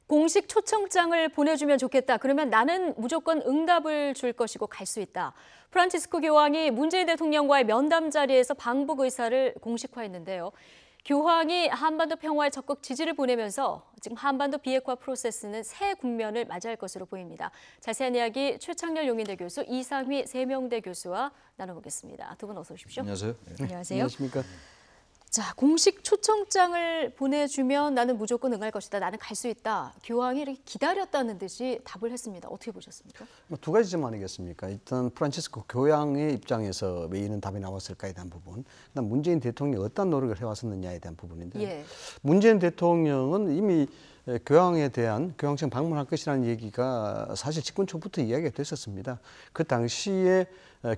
공식 초청장을 보내주면 좋겠다. 그러면 나는 무조건 응답을 줄 것이고 갈 수 있다. 프란치스코 교황이 문재인 대통령과의 면담 자리에서 방북 의사를 공식화했는데요. 교황이 한반도 평화에 적극 지지를 보내면서 지금 한반도 비핵화 프로세스는 새 국면을 맞이할 것으로 보입니다. 자세한 이야기 최창렬 용인대 교수, 이상휘 세명대 교수와 나눠보겠습니다. 두 분 어서 오십시오. 안녕하세요. 안녕하세요. 안녕하십니까. 자, 공식 초청장을 보내주면 나는 무조건 응할 것이다. 나는 갈 수 있다. 교황이 이렇게 기다렸다는 듯이 답을 했습니다. 어떻게 보셨습니까? 두 가지 점 아니겠습니까? 일단 프란치스코 교황의 입장에서 왜 이런 답이 나왔을까에 대한 부분, 그다음 문재인 대통령이 어떤 노력을 해왔었느냐에 대한 부분인데, 예. 문재인 대통령은 이미 교황에 대한 교황청 방문할 것이라는 얘기가 사실 집권 초부터 이야기가 됐었습니다. 그 당시에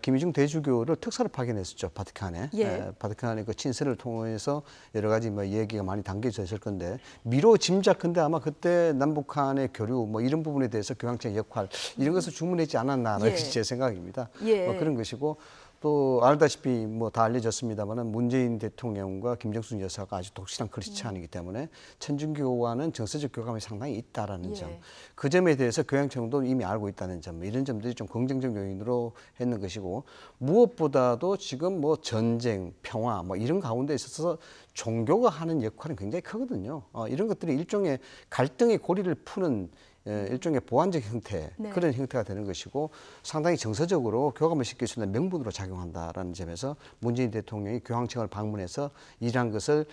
김희중 대주교를 특사로 파견했었죠, 바티칸에. 예. 바티칸의 그 친서를 통해서 여러 가지 얘기가 많이 담겨져 있을 건데, 미로 짐작컨대 아마 그때 남북한의 교류 이런 부분에 대해서 교황청의 역할 이런 것을 주문했지 않았나라는 예. 것이 제 생각입니다. 예. 그런 것이고, 또 알다시피 다 알려졌습니다만은 문재인 대통령과 김정숙 여사가 아주 독실한 크리스찬이기 때문에 천주교와는 정서적 교감이 상당히 있다라는 점, 그 점에 대해서 교황청도 이미 알고 있다는 점, 이런 점들이 좀 긍정적 요인으로 했는 것이고, 무엇보다도 지금 전쟁, 평화 이런 가운데 있어서 종교가 하는 역할은 굉장히 크거든요. 이런 것들이 일종의 갈등의 고리를 푸는 일종의 보완적 형태, 네. 그런 형태가 되는 것이고, 상당히 정서적으로 교감을 시킬 수 있는 명분으로 작용한다라는 점에서 문재인 대통령이 교황청을 방문해서 이러한 것을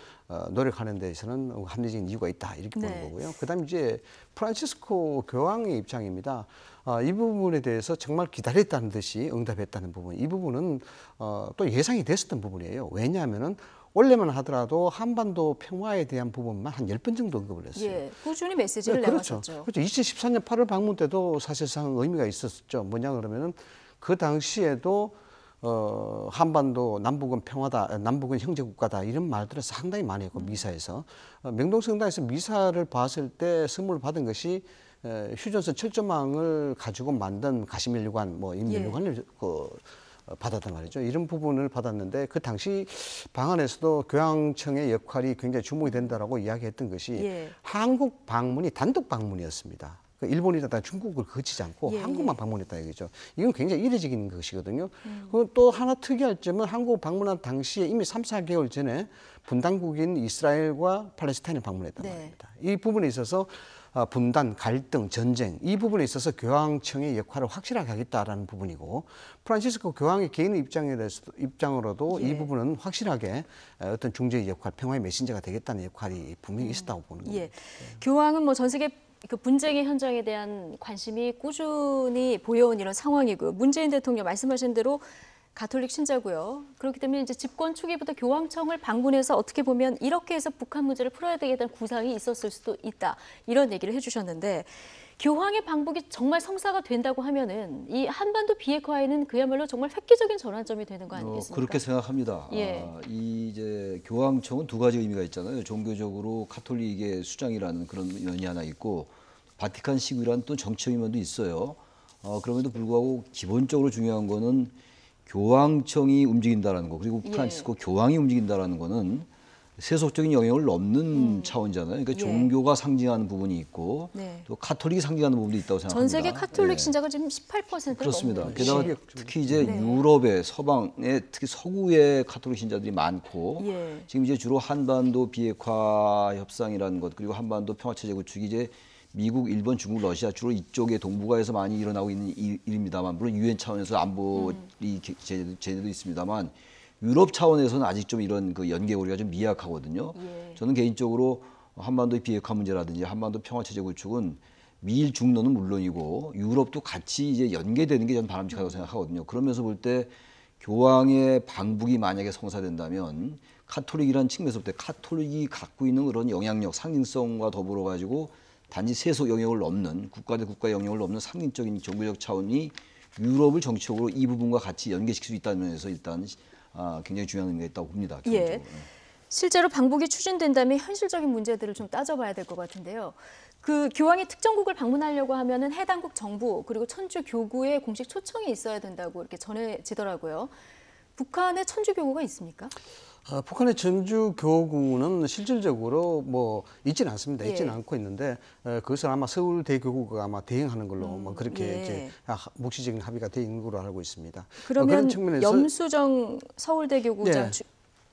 노력하는 데에서는 합리적인 이유가 있다, 이렇게 보는 거고요. 그다음에 이제 프란치스코 교황의 입장입니다. 이 부분에 대해서 정말 기다렸다는 듯이 응답했다는 부분, 이 부분은 또 예상이 됐었던 부분이에요. 왜냐하면은 원래만 하더라도 한반도 평화에 대한 부분만 한 10번 정도 언급을 했어요. 예, 꾸준히 메시지를 그렇죠. 내왔었죠. 그렇죠. 2014년 8월 방문 때도 사실상 의미가 있었죠. 뭐냐 그러면은 그 당시에도 한반도 남북은 평화다, 남북은 형제 국가다, 이런 말들을 상당히 많이 했고, 미사에서 명동성당에서 미사를 봤을 때 선물을 받은 것이 휴전선 철조망을 가지고 만든 가시면류관, 인면류관을 받았단 말이죠. 이런 부분을 받았는데, 그 당시 방안에서도 교황청의 역할이 굉장히 주목이 된다라고 이야기했던 것이 한국 방문이 단독 방문이었습니다. 일본이라든가 중국을 거치지 않고 한국만 방문했다 얘기죠. 이건 굉장히 이례적인 것이거든요. 그리고 또 하나 특이할 점은 한국 방문한 당시에 이미 3, 4개월 전에 분단국인 이스라엘과 팔레스타인을 방문했단 말입니다. 이 부분에 있어서 분단, 갈등, 전쟁, 이 부분에 있어서 교황청의 역할을 확실하게 하겠다라는 부분이고, 프란치스코 교황의 개인의 입장으로도 이 부분은 확실하게 어떤 중재의 역할, 평화의 메신저가 되겠다는 역할이 분명히 있었다고 보는 겁니다. 교황은 전 세계 그 분쟁의 현장에 대한 관심이 꾸준히 보여온 이런 상황이고, 문재인 대통령 말씀하신 대로 가톨릭 신자고요. 그렇기 때문에 이제 집권 초기부터 교황청을 방문해서 어떻게 보면 이렇게 해서 북한 문제를 풀어야 되겠다는 구상이 있었을 수도 있다, 이런 얘기를 해주셨는데, 교황의 방북이 정말 성사가 된다고 하면은 이 한반도 비핵화에는 그야말로 정말 획기적인 전환점이 되는 거 아니겠습니까? 그렇게 생각합니다. 이 이제 교황청은 두 가지 의미가 있잖아요. 종교적으로 카톨릭의 수장이라는 그런 면이 하나 있고, 바티칸 시국이라는 또 정치 의미도 있어요. 그럼에도 불구하고 기본적으로 중요한 거는 교황청이 움직인다라는 거, 그리고 프란치스코 교황이 움직인다라는 거는 세속적인 영역을 넘는 차원이잖아요. 그러니까 종교가 상징하는 부분이 있고, 또 카톨릭이 상징하는 부분도 있다고 생각합니다. 전 세계 카톨릭 신자가 지금 18%가 그렇습니다. 넘는. 게다가 특히 이제 유럽의 서방의 특히 서구의 카톨릭 신자들이 많고, 지금 이제 주로 한반도 비핵화 협상이라는 것, 그리고 한반도 평화체제 구축이 이제 미국, 일본, 중국, 러시아 주로 이쪽의 동북아에서 많이 일어나고 있는 일입니다만, 물론 유엔 차원에서 안보리 제재도 있습니다만, 유럽 차원에서는 아직 좀 이런 그 연계고리가 좀 미약하거든요. 저는 개인적으로 한반도의 비핵화 문제라든지 한반도 평화체제 구축은 미일 중로는 물론이고 유럽도 같이 이제 연계되는 게 저는 바람직하다고 생각하거든요. 그러면서 볼 때 교황의 방북이 만약에 성사된다면 카톨릭이라는 측면에서부터 카톨릭이 갖고 있는 그런 영향력, 상징성과 더불어 가지고 단지 세속 영역을 넘는, 국가 대 국가 영역을 넘는 상징적인 종교적 차원이 유럽을 정치적으로 이 부분과 같이 연계시킬 수 있다는 면에서 일단 굉장히 중요한 의미가 있다고 봅니다. 실제로 방북이 추진된다면 현실적인 문제들을 좀 따져봐야 될 것 같은데요. 그 교황이 특정국을 방문하려고 하면은 해당국 정부 그리고 천주 교구의 공식 초청이 있어야 된다고 이렇게 전해지더라고요. 북한에 천주 교구가 있습니까? 북한의 전주 교구는 실질적으로 뭐 있지는 않습니다. 예. 있지는 않고 있는데 그것을 아마 서울대교구가 아마 대행하는 걸로 뭐 그렇게 예. 이제 묵시적인 합의가 되어 있는 걸로 알고 있습니다. 그러면 그런 측면에서 염수정 서울대교구장 예.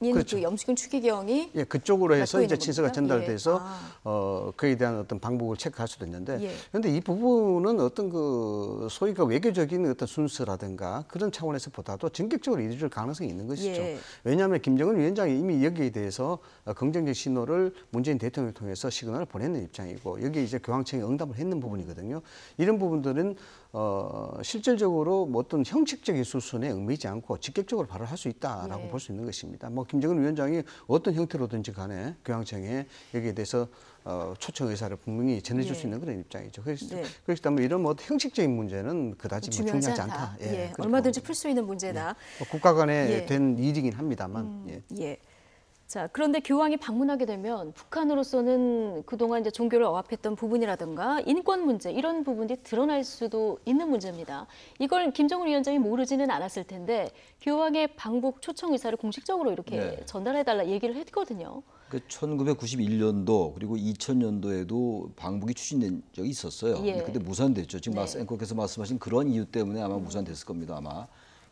인 그렇죠. 그 염수경 추기경이 예, 그쪽으로 해서 맡고 이제 있는 친서가 겁니까? 전달돼서 예. 그에 대한 어떤 방법을 체크할 수도 있는데, 예. 그런데 이 부분은 어떤 그 소위 그 외교적인 어떤 순서라든가 그런 차원에서 보다도 전격적으로 이루어질 가능성이 있는 것이죠. 예. 왜냐하면 김정은 위원장이 이미 여기에 대해서 긍정적 신호를 문재인 대통령을 통해서 시그널을 보내는 입장이고, 여기에 이제 교황청이 응답을 했는 부분이거든요. 이런 부분들은 실질적으로 뭐 어떤 형식적인 수순에 얽매이지 않고 직접적으로 발언할 수 있다라고 예. 볼 수 있는 것입니다. 뭐 김정은 위원장이 어떤 형태로든지 간에 교황청에 여기에 대해서 초청 의사를 분명히 전해줄 수 있는 그런 입장이죠. 그렇기 때문에 이런 뭐 형식적인 문제는 그다지 뭐 중요하지 않다. 예, 그렇게 얼마든지 봅니다. 풀 수 있는 문제다. 뭐 국가 간에 예. 된 일이긴 합니다만. 예. 예. 자, 그런데 교황이 방문하게 되면 북한으로서는 그동안 이제 종교를 억압했던 부분이라든가 인권 문제 이런 부분이 드러날 수도 있는 문제입니다. 이걸 김정은 위원장이 모르지는 않았을 텐데 교황의 방북 초청 의사를 공식적으로 이렇게 네. 전달해달라 얘기를 했거든요. 그 1991년도 그리고 2000년도에도 방북이 추진된 적이 있었어요. 예. 근데 그때 무산됐죠. 지금 네. 앵커께서 말씀하신 그런 이유 때문에 아마 무산됐을 겁니다. 아마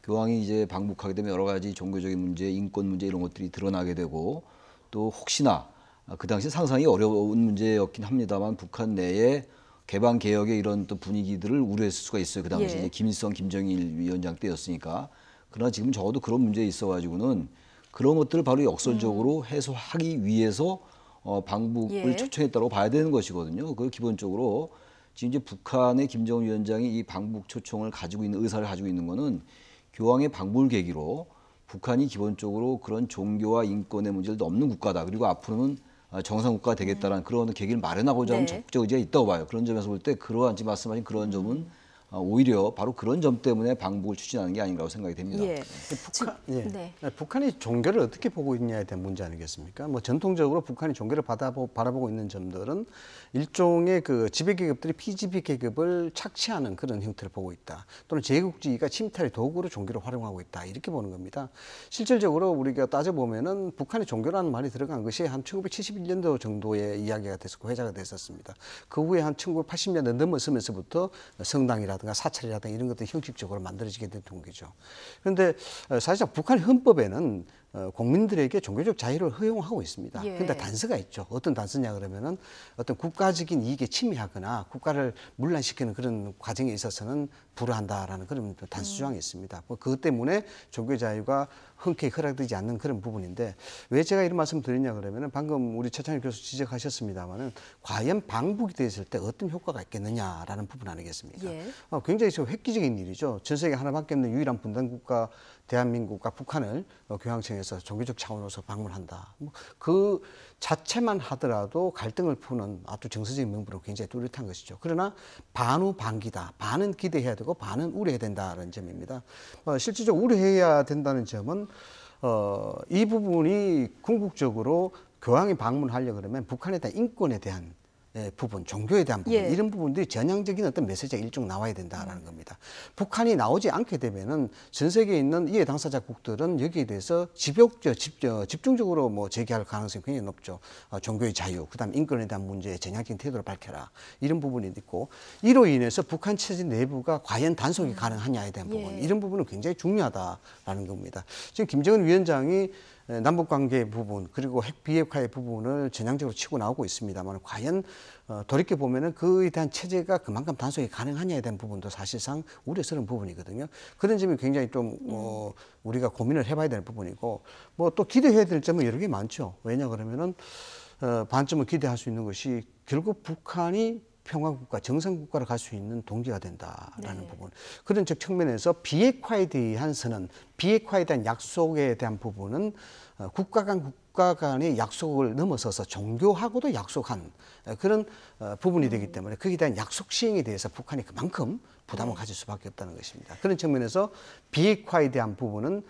교황이 이제 방북하게 되면 여러 가지 종교적인 문제, 인권 문제 이런 것들이 드러나게 되고 또 혹시나 그 당시 상상이 어려운 문제였긴 합니다만 북한 내에 개방 개혁의 이런 또 분위기들을 우려했을 수가 있어요. 그 당시 예. 이제 김일성, 김정일 위원장 때였으니까. 그러나 지금 적어도 그런 문제에 있어가지고는 그런 것들을 바로 역설적으로 해소하기 위해서 방북을 예. 초청했다고 봐야 되는 것이거든요. 그 기본적으로 지금 이제 북한의 김정은 위원장이 이 방북 초청을 가지고 있는 의사를 가지고 있는 거는 교황의 방북을 계기로 북한이 기본적으로 그런 종교와 인권의 문제를 넘는 국가다. 그리고 앞으로는 정상 국가가 되겠다는 그런 계기를 마련하고자 하는 네. 적극적 의지가 있다고 봐요. 그런 점에서 볼 때 그러한 지금 말씀하신 그런 점은 오히려 바로 그런 점 때문에 방북을 추진하는 게 아닌가라고 생각이 됩니다. 예. 네. 네. 북한이 종교를 어떻게 보고 있냐에 대한 문제 아니겠습니까? 뭐 전통적으로 북한이 종교를 바라보고 있는 점들은 일종의 그 지배 계급들이 피지배 계급을 착취하는 그런 형태를 보고 있다. 또는 제국주의가 침탈의 도구로 종교를 활용하고 있다. 이렇게 보는 겁니다. 실질적으로 우리가 따져보면은 북한의 종교라는 말이 들어간 것이 한 1971년도 정도에 이야기가 됐었고 회자가 됐었습니다. 그 후에 한 1980년대 넘어서면서부터 성당이라든가 사찰이라든가 이런 것들이 형식적으로 만들어지게 된 동기죠. 그런데 사실상 북한 헌법에는 국민들에게 종교적 자유를 허용하고 있습니다. 예. 그런데 단서가 있죠. 어떤 단서냐 그러면은 어떤 국가적인 이익에 침해하거나 국가를 문란시키는 그런 과정에 있어서는 불허한다라는 그런 단서 조항이 있습니다. 뭐 그것 때문에 종교 자유가 흔쾌히 허락되지 않는 그런 부분인데 왜 제가 이런 말씀 드리냐 그러면은 방금 우리 최창일 교수 지적하셨습니다만은 과연 방북이 됐을 때 어떤 효과가 있겠느냐라는 부분 아니겠습니까? 예. 굉장히 좀 획기적인 일이죠. 전 세계 하나밖에 없는 유일한 분단국가 대한민국과 북한을 교황청에서 종교적 차원으로서 방문한다. 그 자체만 하더라도 갈등을 푸는 아주 정서적인 명분으로 굉장히 뚜렷한 것이죠. 그러나 반우 반기다. 반은 기대해야 되고 반은 우려해야 된다는 점입니다. 실질적으로 우려해야 된다는 점은 이 부분이 궁극적으로 교황이 방문하려고 그러면 북한에 대한 인권에 대한 부분, 종교에 대한 부분, 예. 이런 부분들이 전향적인 어떤 메시지가 일종 나와야 된다라는 겁니다. 북한이 나오지 않게 되면은 전 세계에 있는 이해 당사자국들은 여기에 대해서 집중적으로 뭐 제기할 가능성이 굉장히 높죠. 종교의 자유, 그다음 인권에 대한 문제에 전향적인 태도를 밝혀라. 이런 부분이 있고, 이로 인해서 북한 체제 내부가 과연 단속이 가능하냐에 대한 부분, 이런 부분은 굉장히 중요하다라는 겁니다. 지금 김정은 위원장이 남북관계 부분 그리고 핵 비핵화의 부분을 전향적으로 치고 나오고 있습니다만 과연 돌이켜 보면은 그에 대한 체제가 그만큼 단속이 가능하냐에 대한 부분도 사실상 우려스러운 부분이거든요. 그런 점이 굉장히 좀 우리가 고민을 해봐야 될 부분이고 뭐 또 기대해야 될 점은 여러 개 많죠. 왜냐 그러면은 반점을 기대할 수 있는 것이 결국 북한이 평화국가, 정상국가로 갈 수 있는 동기가 된다라는 부분. 그런 측면에서 비핵화에 대한 선언, 비핵화에 대한 약속에 대한 부분은 국가 간의 약속을 넘어서서 종교하고도 약속한 그런 부분이 되기 때문에 거기에 대한 약속 시행에 대해서 북한이 그만큼 부담을 가질 수밖에 없다는 것입니다. 그런 측면에서 비핵화에 대한 부분은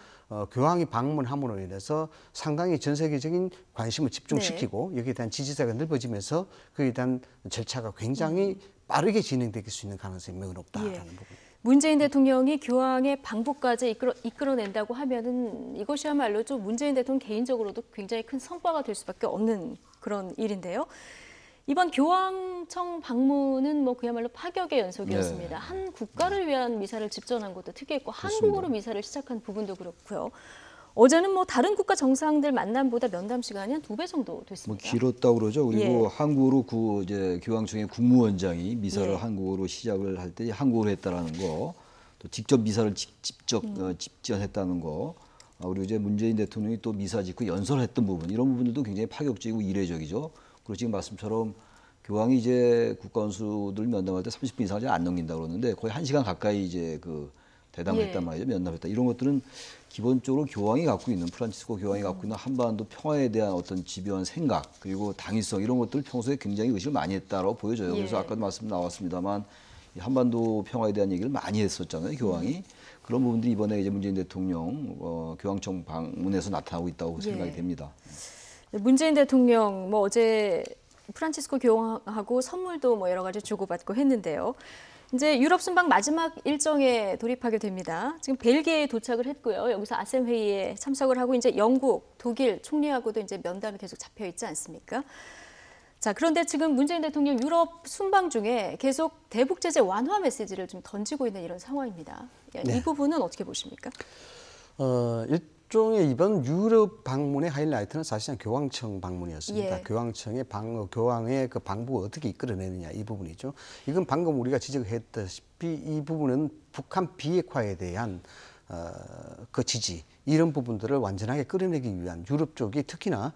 교황이 방문함으로 인해서 상당히 전 세계적인 관심을 집중시키고 여기에 대한 지지자가 넓어지면서 그에 대한 절차가 굉장히 빠르게 진행될 수 있는 가능성이 매우 높다라는 부분. 문재인 대통령이 교황의 방북까지 이끌어낸다고 하면은 이것이야말로 좀 문재인 대통령 개인적으로도 굉장히 큰 성과가 될 수밖에 없는 그런 일인데요. 이번 교황청 방문은 뭐 그야말로 파격의 연속이었습니다. 네. 한 국가를 위한 미사를 집전한 것도 특이했고 한국어로 미사를 시작한 부분도 그렇고요. 어제는 뭐 다른 국가 정상들 만남보다 면담 시간이 한 2배 정도 뭐 됐습니다. 길었다고 그러죠. 그리고 예. 한국어로 이제 교황청의 국무원장이 미사를 예. 한국어로 시작을 할 때 한국어로 했다라는 거, 또 직접 미사를 직접 집전했다는 거, 그리고 이제 문재인 대통령이 또 미사 직후 연설했던 부분, 이런 부분들도 굉장히 파격적이고 이례적이죠. 그리고 지금 말씀처럼 교황이 이제 국가원수들 면담할 때 30분 이상을 안 넘긴다 그러는데 거의 1시간 가까이 이제 그 대담을 예. 했단 말이죠. 면담했다. 이런 것들은 기본적으로 교황이 갖고 있는 프란치스코 교황이 갖고 있는 한반도 평화에 대한 어떤 집요한 생각 그리고 당위성 이런 것들을 평소에 굉장히 의식을 많이 했다라고 보여져요. 그래서 예. 아까도 말씀 나왔습니다만 이 한반도 평화에 대한 얘기를 많이 했었잖아요. 교황이. 그런 부분들이 이번에 이제 문재인 대통령 교황청 방문에서 나타나고 있다고 예. 생각이 됩니다. 문재인 대통령 뭐 어제 프란치스코 교황하고 선물도 뭐 여러 가지 주고받고 했는데요. 이제 유럽 순방 마지막 일정에 돌입하게 됩니다. 지금 벨기에에 도착을 했고요. 여기서 아셈 회의에 참석을 하고 이제 영국, 독일 총리하고도 이제 면담이 계속 잡혀 있지 않습니까? 자, 그런데 지금 문재인 대통령 유럽 순방 중에 계속 대북 제재 완화 메시지를 좀 던지고 있는 이런 상황입니다. 네. 이 부분은 어떻게 보십니까? 일종의 이번 유럽 방문의 하이라이트는 사실상 교황청 방문이었습니다. 예. 교황의 그 방북을 어떻게 이끌어내느냐 이 부분이죠. 이건 방금 우리가 지적했다시피 이 부분은 북한 비핵화에 대한 그 지지 이런 부분들을 완전하게 끌어내기 위한 유럽 쪽이 특히나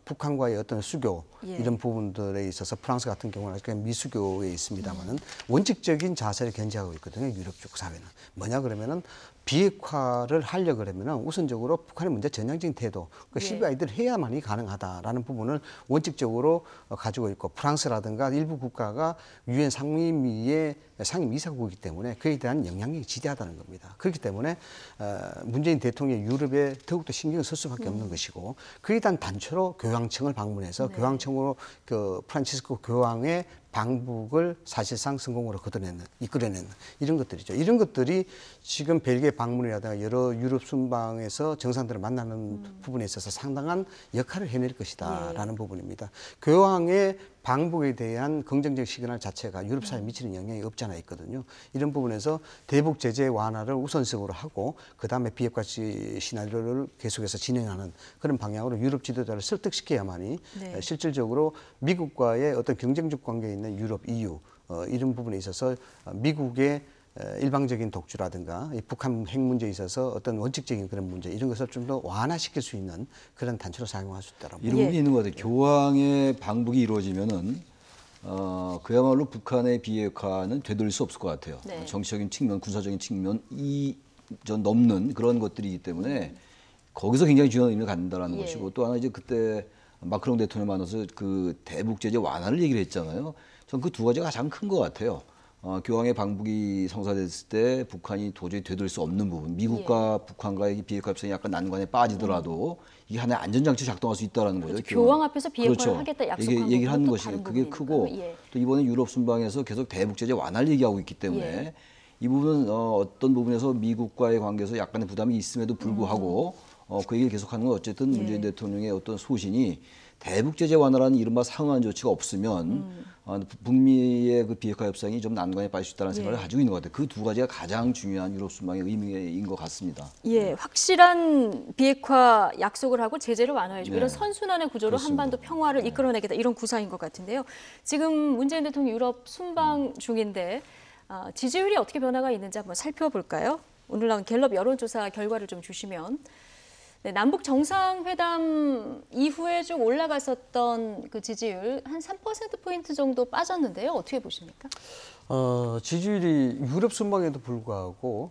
북한과의 어떤 수교 예. 이런 부분들에 있어서 프랑스 같은 경우는 그냥 미수교에 있습니다만은 원칙적인 자세를 견지하고 있거든요. 유럽 쪽 사회는 뭐냐 그러면은 비핵화를 하려 그러면은 우선적으로 북한의 문제 전향적인 태도, 그 예. CBI들을 해야만이 가능하다라는 부분을 원칙적으로 가지고 있고 프랑스라든가 일부 국가가 유엔 상임위의 상임이사국이기 때문에 그에 대한 영향력이 지대하다는 겁니다. 그렇기 때문에 문재인 대통령이 유럽에 더욱더 신경을 쓸 수밖에 없는 것이고 그에 대한 단초로 교황청을 방문해서 네. 교황청으로 그 프란치스코 교황의 방북을 사실상 성공으로 이끌어내는 이런 것들이죠. 이런 것들이 지금 벨기에 방문이라든가 여러 유럽 순방에서 정상들을 만나는 부분에 있어서 상당한 역할을 해낼 것이다라는 부분입니다. 교황의 방북에 대한 긍정적 시그널 자체가 유럽 사회에 미치는 영향이 없지 않아 있거든요. 이런 부분에서 대북 제재 완화를 우선적으로 하고 그다음에 비핵화 시나리오를 계속해서 진행하는 그런 방향으로 유럽 지도자를 설득시켜야만이 네. 실질적으로 미국과의 어떤 경쟁적 관계에 있는 유럽, EU 이런 부분에 있어서 미국의 일방적인 독주라든가 이 북한 핵 문제에 있어서 어떤 원칙적인 그런 문제 이런 것을 좀 더 완화시킬 수 있는 그런 단초로 사용할 수 있다고 이런 예. 부분이 있는 것 같아요. 교황의 방북이 이루어지면은 그야말로 북한의 비핵화는 되돌릴 수 없을 것 같아요. 네. 정치적인 측면, 군사적인 측면 전 넘는 그런 것들이기 때문에 거기서 굉장히 중요한 의미를 갖는다라는 예. 것이고 또 하나 이제 그때 마크롱 대통령 만나서 그 대북 제재 완화를 얘기를 했잖아요. 전 그 두 가지가 가장 큰 것 같아요. 교황의 방북이 성사됐을 때 북한이 도저히 되돌릴 수 없는 부분, 미국과 북한과의 비핵화 협상이 약간 난관에 빠지더라도 이게 하나의 안전장치 작동할 수 있다라는 거죠. 그렇죠. 교황 앞에서 비핵화를 그렇죠. 하겠다 약속한 얘기를 하는 부분은 또 것이 다른 그게 부분이니까요. 크고 예. 또 이번에 유럽 순방에서 계속 대북 제재 완화를 얘기하고 있기 때문에 예. 이 부분은 어떤 부분에서 미국과의 관계에서 약간의 부담이 있음에도 불구하고 그 얘기를 계속하는 건 어쨌든 문재인 대통령의 어떤 소신이 대북 제재 완화라는 이른바 상응한 조치가 없으면 북미의 그 비핵화 협상이 좀 난관에 빠질 수 있다는 생각을 가지고 있는 것 같아요. 그 두 가지가 가장 중요한 유럽 순방의 의미인 것 같습니다. 예, 확실한 비핵화 약속을 하고 제재를 완화해주고 네. 이런 선순환의 구조로 그렇습니다. 한반도 평화를 이끌어내겠다 이런 구상인 것 같은데요. 지금 문재인 대통령 유럽 순방 중인데 지지율이 어떻게 변화가 있는지 한번 살펴볼까요? 오늘 나온 갤럽 여론조사 결과를 좀 주시면 네, 남북 정상회담 이후에 쭉 올라갔었던 그 지지율 한 3%포인트 정도 빠졌는데요. 어떻게 보십니까? 지지율이 유럽 순방에도 불구하고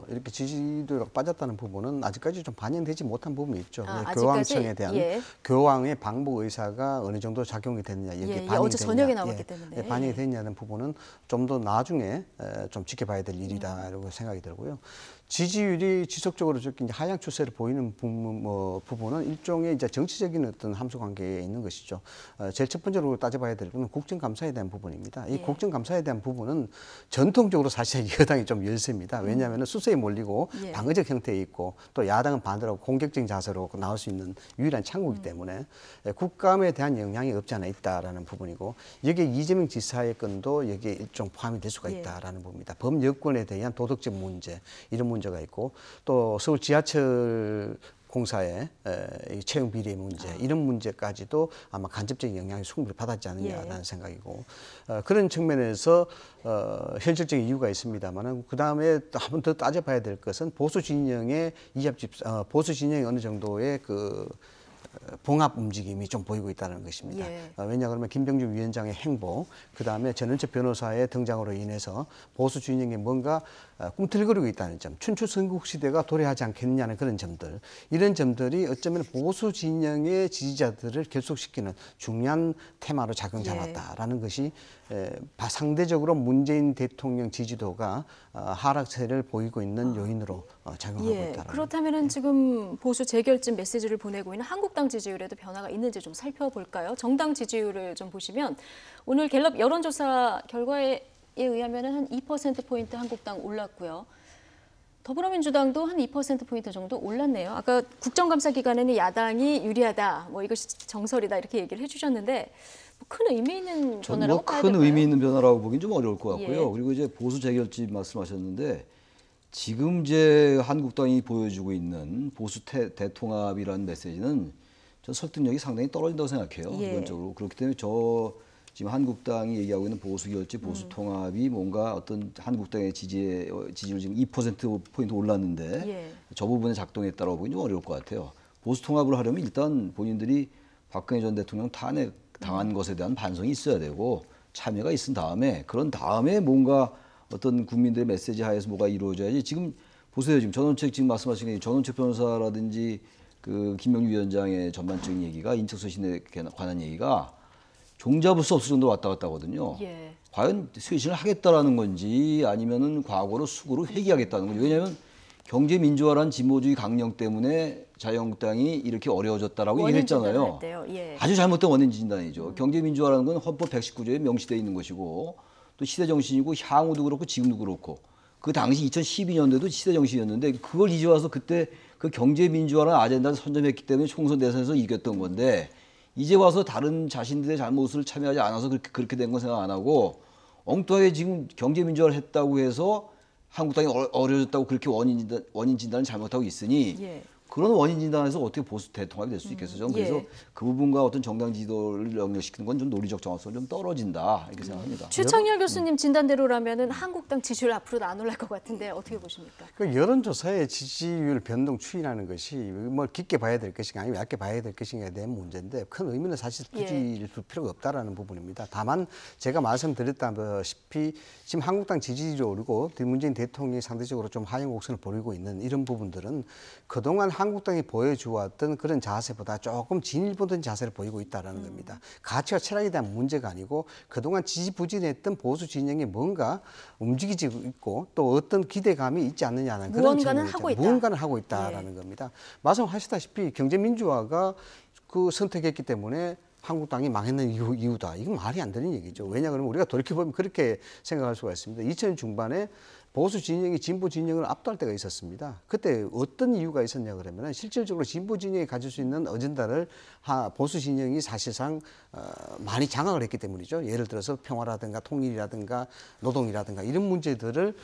이렇게 지지율이 빠졌다는 부분은 아직까지 좀 반영되지 못한 부분이 있죠. 교황청에 대한 예. 교황의 방북 의사가 어느 정도 작용이 됐느냐, 이게 반영이 어제 저녁에 나왔기 때문에 반영이 됐냐는 부분은 좀 더 나중에 좀 지켜봐야 될 일이다라고 생각이 들고요. 지지율이 지속적으로 이제 하향 추세를 보이는 부분은 일종의 이제 정치적인 어떤 함수 관계에 있는 것이죠. 제일 첫 번째로 따져봐야 될 부분은 국정감사에 대한 부분입니다. 이 국정감사에 대한 부분은 전통적으로 사실 여당이 좀 열세입니다. 왜냐하면 수세에 몰리고 방어적 형태에 있고 또 야당은 반대로 공격적인 자세로 나올 수 있는 유일한 창구이기 때문에 국감에 대한 영향이 없지 않아 있다라는 부분이고 여기에 이재명 지사의 건도 여기에 일종 포함이 될 수가 있다라는 부분입니다. 범여권에 대한 도덕적 문제 이런 문제가 있고 또 서울 지하철 공사의 채용 비리 문제 이런 문제까지도 아마 간접적인 영향을 충분히 받았지 않느냐라는 생각이고 그런 측면에서 현실적인 이유가 있습니다만은 그 다음에 한 번 더 따져봐야 될 것은 보수 진영의 보수 진영이 어느 정도의 그 봉합 움직임이 좀 보이고 있다는 것입니다. 왜냐 그러면 김병준 위원장의 행보, 그 다음에 전원책 변호사의 등장으로 인해서 보수 진영이 뭔가 꿈틀거리고 있다는 점, 춘추 삼국 시대가 도래하지 않겠느냐는 그런 점들, 이런 점들이 어쩌면 보수 진영의 지지자들을 결속시키는 중요한 테마로 작용 잡았다라는 것이 상대적으로 문재인 대통령 지지도가 하락세를 보이고 있는 요인으로 작용하고 있다. 그렇다면은 지금 보수 재결집 메시지를 보내고 있는 한국당 지지율에도 변화가 있는지 좀 살펴볼까요? 정당 지지율을 좀 보시면 오늘 갤럽 여론조사 결과에 의하면은 한 2%포인트 한국당 올랐고요. 더불어민주당도 한 2%포인트 정도 올랐네요. 아까 국정감사 기간에는 야당이 유리하다, 뭐 이것이 정설이다 이렇게 얘기를 해주셨는데 큰 의미 있는 변화라고 봐야 될까요? 큰 의미 있는 변화라고 보긴 좀 어려울 것 같고요. 그리고 이제 보수 재결집 말씀하셨는데 지금 이제 한국당이 보여주고 있는 보수 대통합이라는 메시지는 전 설득력이 상당히 떨어진다고 생각해요. 기본적으로. 그렇기 때문에 지금 한국당이 얘기하고 있는 보수 결집, 보수 통합이 뭔가 어떤 한국당의 지지율 지금 2%포인트 올랐는데 저 부분에 작동했다고 보기는 좀 어려울 것 같아요. 보수 통합을 하려면 일단 본인들이 박근혜 전 대통령 탄핵 당한 것에 대한 반성이 있어야 되고 참여가 있은 다음에 그런 다음에 뭔가 어떤 국민들의 메시지 하에서 뭐가 이루어져야지. 지금 보세요. 지금 전원책 지금 말씀하신 게 전원책 변호사라든지 그 김명주 위원장의 전반적인 얘기가 인적 쇄신에 관한 얘기가 종잡을 수 없을 정도로 왔다 갔다 하거든요. 과연 쇄신을 하겠다라는 건지 아니면은 과거로 수구로 회귀하겠다는 건지. 왜냐하면 경제 민주화란 진보주의 강령 때문에 자유한국당이 이렇게 어려워졌다라고 얘기를 했잖아요. 아주 잘못된 원인 진단이죠. 경제 민주화라는 건 헌법 119조에 명시되어 있는 것이고 또 시대 정신이고 향후도 그렇고 지금도 그렇고 그 당시 2012년도에도 시대 정신이었는데 그걸 이제 와서 그때 그 경제 민주화라는 아젠다를 선점했기 때문에 총선 대선에서 이겼던 건데 이제 와서 다른 자신들의 잘못을 참여하지 않아서 그렇게 된 건 생각 안 하고 엉뚱하게 지금 경제 민주화를 했다고 해서 한국당이 어려졌다고 그렇게 원인 진단을 잘못하고 있으니 그런 원인 진단에서 어떻게 보수 대통합이 될 수 있겠어요? 저는 그래서 그 부분과 어떤 정당 지도를 연결시키는 건 좀 논리적 정확성이 좀 떨어진다 이렇게 생각합니다. 최창렬 교수님 진단대로라면은 한국당 지지율 앞으로도 안 올라갈 것 같은데 어떻게 보십니까? 그 여론조사의 지지율 변동 추이라는 것이 뭐 깊게 봐야 될 것인가 아니면 얇게 봐야 될 것인가에 대한 문제인데 큰 의미는 사실 굳이 둘 필요가 없다라는 부분입니다. 다만 제가 말씀드렸다시피 지금 한국당 지지율이 오르고 문재인 대통령이 상대적으로 좀 하향 곡선을 보이고 있는 이런 부분들은 그동안 한국당이 보여주었던 그런 자세보다 조금 진일보된 자세를 보이고 있다는 겁니다. 가치와 철학에 대한 문제가 아니고 그동안 지지부진했던 보수 진영이 뭔가 움직이고 있고 또 어떤 기대감이 있지 않느냐는 그런 무언가는 하고 있다. 무언가는 하고 있다라는 겁니다. 말씀하시다시피 경제민주화가 그 선택했기 때문에 한국당이 망했는 이유다. 이건 말이 안 되는 얘기죠. 왜냐 그러면 우리가 돌이켜보면 그렇게 생각할 수가 있습니다. 2000년 중반에 보수 진영이 진보 진영을 압도할 때가 있었습니다. 그때 어떤 이유가 있었냐 그러면 실질적으로 진보 진영이 가질 수 있는 어젠다를 보수 진영이 사실상 많이 장악을 했기 때문이죠. 예를 들어서 평화라든가 통일이라든가 노동이라든가 이런 문제들을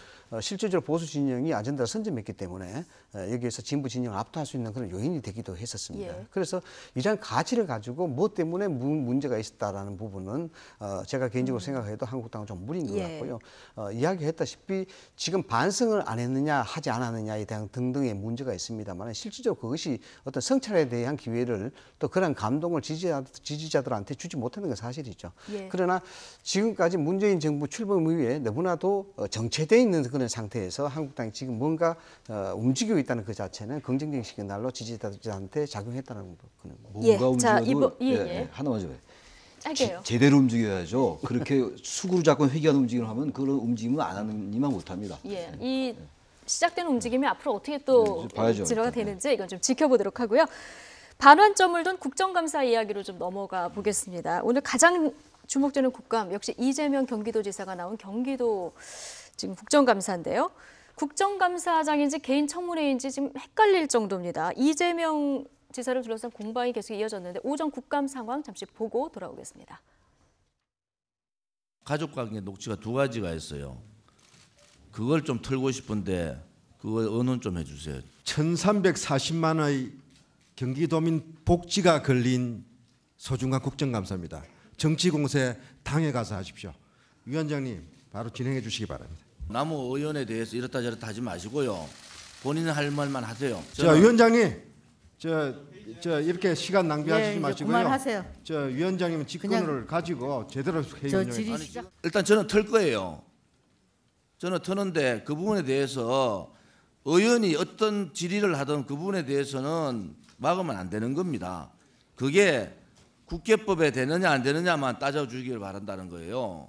실질적으로 보수 진영이 아젠다를 선점했기 때문에 여기에서 진보 진영을 압도할 수 있는 그런 요인이 되기도 했었습니다. 그래서 이러한 가치를 가지고 뭐 때문에 문제가 있었다라는 부분은 제가 개인적으로 생각해도 한국당은 좀 무리인 것 같고요. 이야기했다시피 지금 반성을 안 했느냐 하지 않았느냐에 대한 등등의 문제가 있습니다만 실질적으로 그것이 어떤 성찰에 대한 기회를 또 그런 감동을 지지자들한테 주지 못하는 건 사실이죠. 그러나 지금까지 문재인 정부 출범 이후에 너무나도 정체되어 있는 그런 상태에서 한국당이 지금 뭔가 움직이고 있다는 그 자체는 긍정적인 시그널로 지지자들한테 작용했다는 거는 뭔가 움직여도 하나만 좀 제대로 움직여야죠. 그렇게 수구로 잡고 회귀하는 움직임을 하면 그런 움직임은 안 하니만 못합니다. 이 시작되는 움직임이 앞으로 어떻게 또 봐야죠. 진화가 되는지 이건 좀 지켜보도록 하고요. 반환점을 둔 국정감사 이야기로 좀 넘어가 보겠습니다. 오늘 가장 주목되는 국감 역시 이재명 경기도지사가 나온 경기도 지금 국정감사인데요. 국정감사장인지 개인 청문회인지 지금 헷갈릴 정도입니다. 이재명 지사를 둘러싼 공방이 계속 이어졌는데 오전 국감 상황 잠시 보고 돌아오겠습니다. 가족관계 녹취가 두 가지가 있어요. 그걸 좀 틀고 싶은데 그거 언론 좀 해주세요. 1,340만의 경기도민 복지가 걸린 소중한 국정감사입니다. 정치 공세 당에 가서 하십시오. 위원장님 바로 진행해 주시기 바랍니다. 남의 의원에 대해서 이렇다 저렇다 하지 마시고요. 본인 할 말만 하세요. 자 위원장님 저 이렇게 시간 낭비하시지 예, 마시고요. 그만하세요. 저 위원장님은 직권을 가지고 제대로 회의 저 운영해 질의 주십시오. 시작. 일단 저는 틀 거예요. 저는 트는데 그 부분에 대해서 의원이 어떤 질의를 하든 그 부분에 대해서는 막으면 안 되는 겁니다. 그게 국회법에 되느냐 안 되느냐만 따져주기를 바란다는 거예요.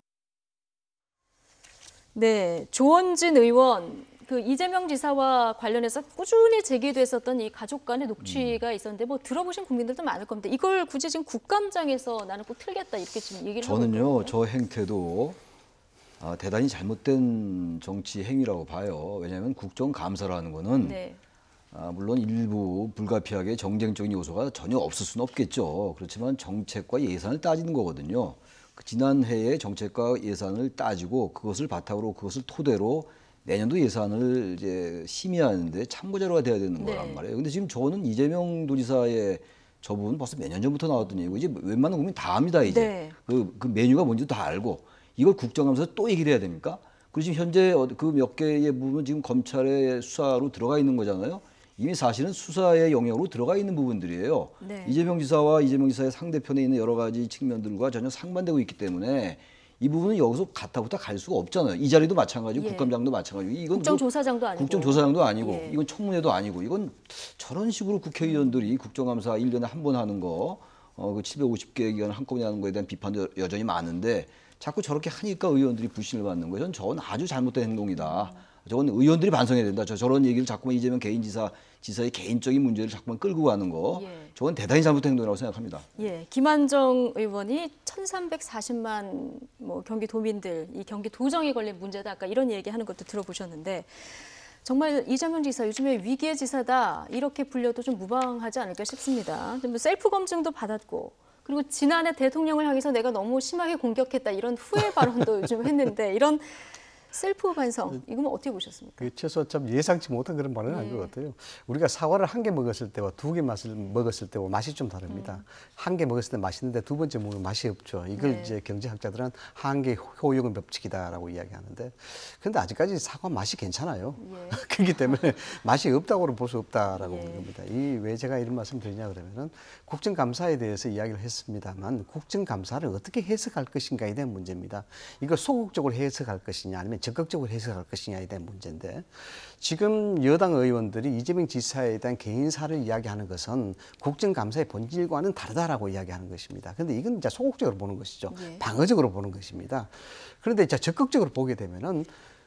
네, 조원진 의원 그 이재명 지사와 관련해서 꾸준히 제기됐었던 이 가족 간의 녹취가 있었는데 뭐 들어보신 국민들도 많을 겁니다. 이걸 굳이 지금 국감장에서 나는 꼭 틀겠다 이렇게 지금 얘기를 하고 저는요, 있거든요. 저 행태도 대단히 잘못된 정치 행위라고 봐요. 왜냐하면 국정감사라는 거는 네. 물론 일부 불가피하게 정쟁적인 요소가 전혀 없을 수는 없겠죠. 그렇지만 정책과 예산을 따지는 거거든요. 그 지난 해의 정책과 예산을 따지고 그것을 바탕으로 그것을 토대로 내년도 예산을 이제 심의하는데 참고자료가 돼야 되는 거란 말이에요. 근데 지금 저는 이재명 도지사의 저분 벌써 몇 년 전부터 나왔던 얘기고 이제 웬만한 국민 다 압니다 이제. 네. 그 메뉴가 뭔지도 다 알고 이걸 국정감사에서 또 얘기를 해야 됩니까? 그리고 지금 현재 그 몇 개의 부분은 지금 검찰의 수사로 들어가 있는 거잖아요. 이미 사실은 수사의 영역으로 들어가 있는 부분들이에요. 네. 이재명 지사와 이재명 지사의 상대편에 있는 여러 가지 측면들과 전혀 상반되고 있기 때문에 이 부분은 여기서 가타부타 갈 수가 없잖아요. 이 자리도 마찬가지고 예. 국감장도 마찬가지고 이건 국정조사장도 아니고. 국정조사장도 아니고 예. 이건 청문회도 아니고 이건 저런 식으로 국회의원들이 국정감사 1년에 한 번 하는 거 그 750개 기간 한꺼번에 하는 거에 대한 비판도 여전히 많은데 자꾸 저렇게 하니까 의원들이 불신을 받는 거예요. 저는 아주 잘못된 행동이다. 저건 의원들이 반성해야 된다. 저런 얘기를 자꾸만 이재명 개인 지사의 개인적인 문제를 자꾸만 끌고 가는 거. 예. 저건 대단히 잘못된 행동이라고 생각합니다. 예, 김한정 의원이 1,340만 뭐 경기도민들 이 경기도정에 걸린 문제다. 아까 이런 얘기하는 것도 들어보셨는데 정말 이재명 지사 요즘에 위기의 지사다 이렇게 불려도 좀 무방하지 않을까 싶습니다. 뭐 셀프 검증도 받았고 그리고 지난해 대통령을 향해서 내가 너무 심하게 공격했다 이런 후회 발언도 요즘 했는데 이런 셀프 반성 이건 어떻게 보셨습니까? 그 최소 참 예상치 못한 그런 반응을 한 것 같아요. 우리가 사과를 한 개 먹었을 때와 두 개 맛을 먹었을 때와 맛이 좀 다릅니다. 한 개 먹었을 때 맛있는데 두 번째 먹으면 맛이 없죠. 이걸 네. 이제 경제학자들은 한계 효용의 법칙이다라고 이야기하는데, 그런데 아직까지 사과 맛이 괜찮아요. 예. 그렇기 때문에 맛이 없다고는 볼 수 없다라고 예. 보는 겁니다. 이 왜 제가 이런 말씀 드리냐 그러면은 국정감사에 대해서 이야기를 했습니다만 국정감사를 어떻게 해석할 것인가에 대한 문제입니다. 이걸 소극적으로 해석할 것이냐 아니면 적극적으로 해석할 것이냐에 대한 문제인데 지금 여당 의원들이 이재명 지사에 대한 개인사를 이야기하는 것은 국정감사의 본질과는 다르다라고 이야기하는 것입니다. 그런데 이건 이제 소극적으로 보는 것이죠. 예. 방어적으로 보는 것입니다. 그런데 이제 적극적으로 보게 되면은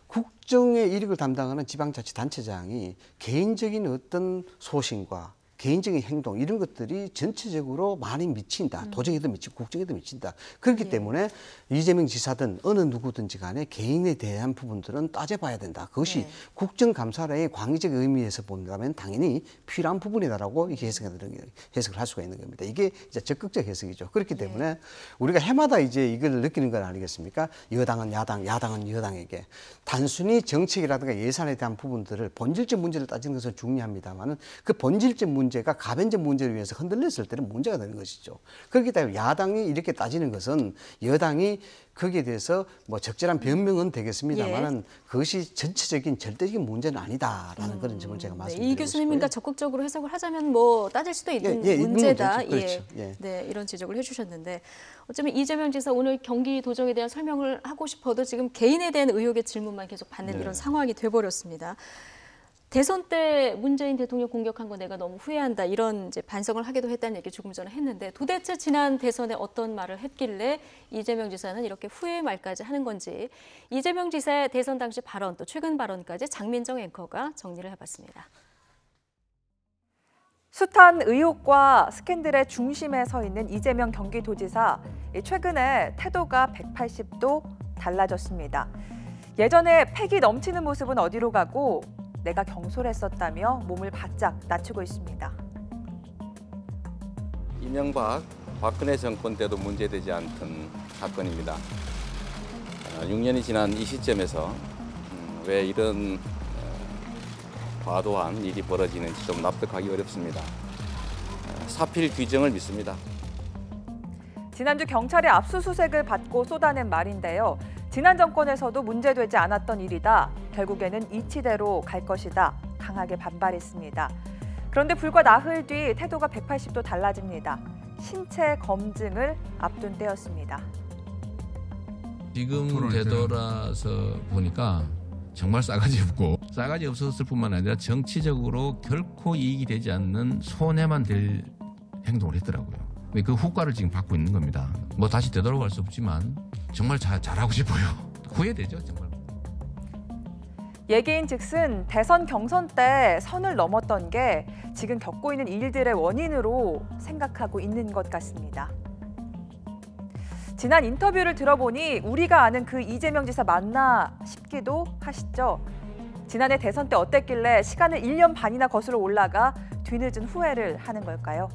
국정의 이익을 담당하는 지방자치단체장이 개인적인 어떤 소신과 개인적인 행동 이런 것들이 전체적으로 많이 미친다. 도정에도 미치고 국정에도 미친다. 그렇기 때문에 이재명 지사든 어느 누구든지 간에 개인에 대한 부분들은 따져봐야 된다. 그것이 국정감사의 광의적 의미에서 본다면 당연히 필요한 부분이다라고 이렇게 해석을 할 수가 있는 겁니다. 이게 이제 적극적 해석이죠. 그렇기 때문에 우리가 해마다 이제 이걸 느끼는 건 아니겠습니까? 여당은 야당, 야당은 여당에게 단순히 정책이라든가 예산에 대한 부분들을 본질적 문제를 따지는 것은 중요합니다만은 그 본질적 문제가 가변적 문제를 위해서 흔들렸을 때는 문제가 되는 것이죠. 그렇기 때문에 야당이 이렇게 따지는 것은 여당이 거기에 대해서 뭐 적절한 변명은 되겠습니다만은 그것이 전체적인 절대적인 문제는 아니다라는 그런 점을 제가 말씀드리고 이 교수님인가 싶고요. 적극적으로 해석을 하자면 뭐 따질 수도 있는 예, 문제다. 있는 문제죠. 그렇죠. 예. 네, 이런 지적을 해주셨는데 어쩌면 이재명 지사 오늘 경기 도정에 대한 설명을 하고 싶어도 지금 개인에 대한 의혹의 질문만 계속 받는 이런 상황이 돼버렸습니다. 대선 때 문재인 대통령 공격한 거 내가 너무 후회한다 이런 이제 반성을 하기도 했다는 얘기 조금 전에 했는데 도대체 지난 대선에 어떤 말을 했길래 이재명 지사는 이렇게 후회의 말까지 하는 건지 이재명 지사의 대선 당시 발언 또 최근 발언까지 장민정 앵커가 정리를 해봤습니다. 숱한 의혹과 스캔들의 중심에 서 있는 이재명 경기도지사, 최근에 태도가 180도 달라졌습니다. 예전에 패기 넘치는 모습은 어디로 가고 내가 경솔했었다며 몸을 바짝 낮추고 있습니다. 이명박, 박근혜 정권 때도 문제되지 않던 사건입니다. 6년이 지난 이 시점에서 왜 이런 과도한 일이 벌어지는지 좀 납득하기 어렵습니다. 사필 규정을 믿습니다. 지난주 경찰의 압수수색을 받고 쏟아낸 말인데요. 지난 정권에서도 문제되지 않았던 일이다. 결국에는 이치대로 갈 것이다. 강하게 반발했습니다. 그런데 불과 나흘 뒤 태도가 180도 달라집니다. 신체 검증을 앞둔 때였습니다. 지금 되돌아서 보니까 정말 싸가지 없고 싸가지 없었을 뿐만 아니라 정치적으로 결코 이익이 되지 않는 손해만 될 행동을 했더라고요. 그 후과를 지금 받고 있는 겁니다. 뭐 다시 되돌아갈 수 없지만 정말 잘하고 싶어요. 후회되죠, 정말. 얘기인즉슨 대선 경선 때 선을 넘었던 게 지금 겪고 있는 일들의 원인으로 생각하고 있는 것 같습니다. 지난 인터뷰를 들어보니 우리가 아는 그 이재명 지사 맞나 싶기도 하시죠. 지난해 대선 때 어땠길래 시간을 1년 반이나 거슬러 올라가 뒤늦은 후회를 하는 걸까요?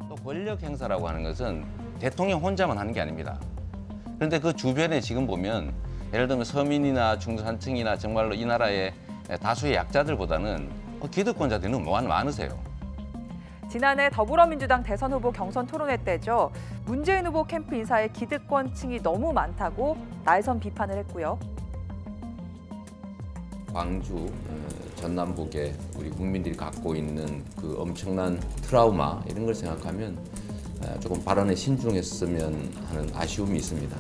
또 권력 행사라고 하는 것은 대통령 혼자만 하는 게 아닙니다. 그런데 그 주변에 지금 보면 예를 들면 서민이나 중산층이나 정말로 이 나라의 다수의 약자들보다는 기득권자들이 너무 많으세요. 지난해 더불어민주당 대선 후보 경선 토론회 때죠. 문재인 후보 캠프 인사에 기득권층이 너무 많다고 날선 비판을 했고요. 광주, 전남북에 우리 국민들이 갖고 있는 그 엄청난 트라우마 이런 걸 생각하면 조금 발언에 신중했으면 하는 아쉬움이 있습니다.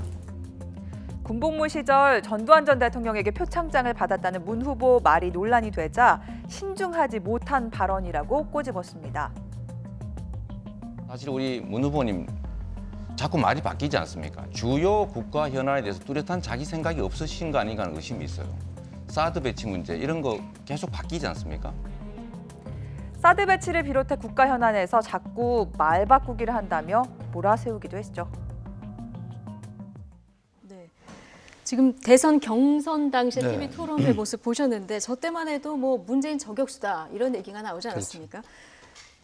군복무 시절 전두환 전 대통령에게 표창장을 받았다는 문 후보 말이 논란이 되자 신중하지 못한 발언이라고 꼬집었습니다. 사실 우리 문 후보님 자꾸 말이 바뀌지 않습니까? 주요 국가 현안에 대해서 뚜렷한 자기 생각이 없으신 거 아닌가 하는 의심이 있어요. 사드 배치 문제 이런 거 계속 바뀌지 않습니까? 사드 배치를 비롯해 국가 현안에서 자꾸 말 바꾸기를 한다며 몰아세우기도 했죠. 네. 지금 대선 경선 당시 네. TV 토론회 모습 보셨는데 저 때만 해도 뭐 문재인 저격수다 이런 얘기가 나오지 않았습니까?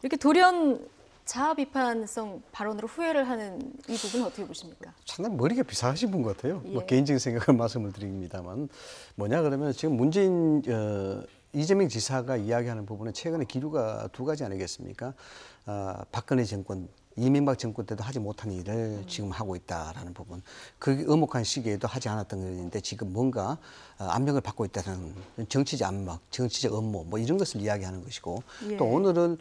이렇게 돌연 자아 비판성 발언으로 후회를 하는 이 부분 어떻게 보십니까? 상당히 머리가 비상하신 분 같아요. 예. 뭐 개인적인 생각을 말씀을 드립니다만 뭐냐 그러면 지금 문재인 이재명 지사가 이야기하는 부분은 최근에 기류가 두 가지 아니겠습니까? 박근혜 정권, 이명박 정권 때도 하지 못한 일을 지금 하고 있다라는 부분. 그 엄혹한 시기에도 하지 않았던 일인데 지금 뭔가 압력을 받고 있다는 정치적 압박, 정치적 업무 뭐 이런 것을 이야기하는 것이고 예. 또 오늘은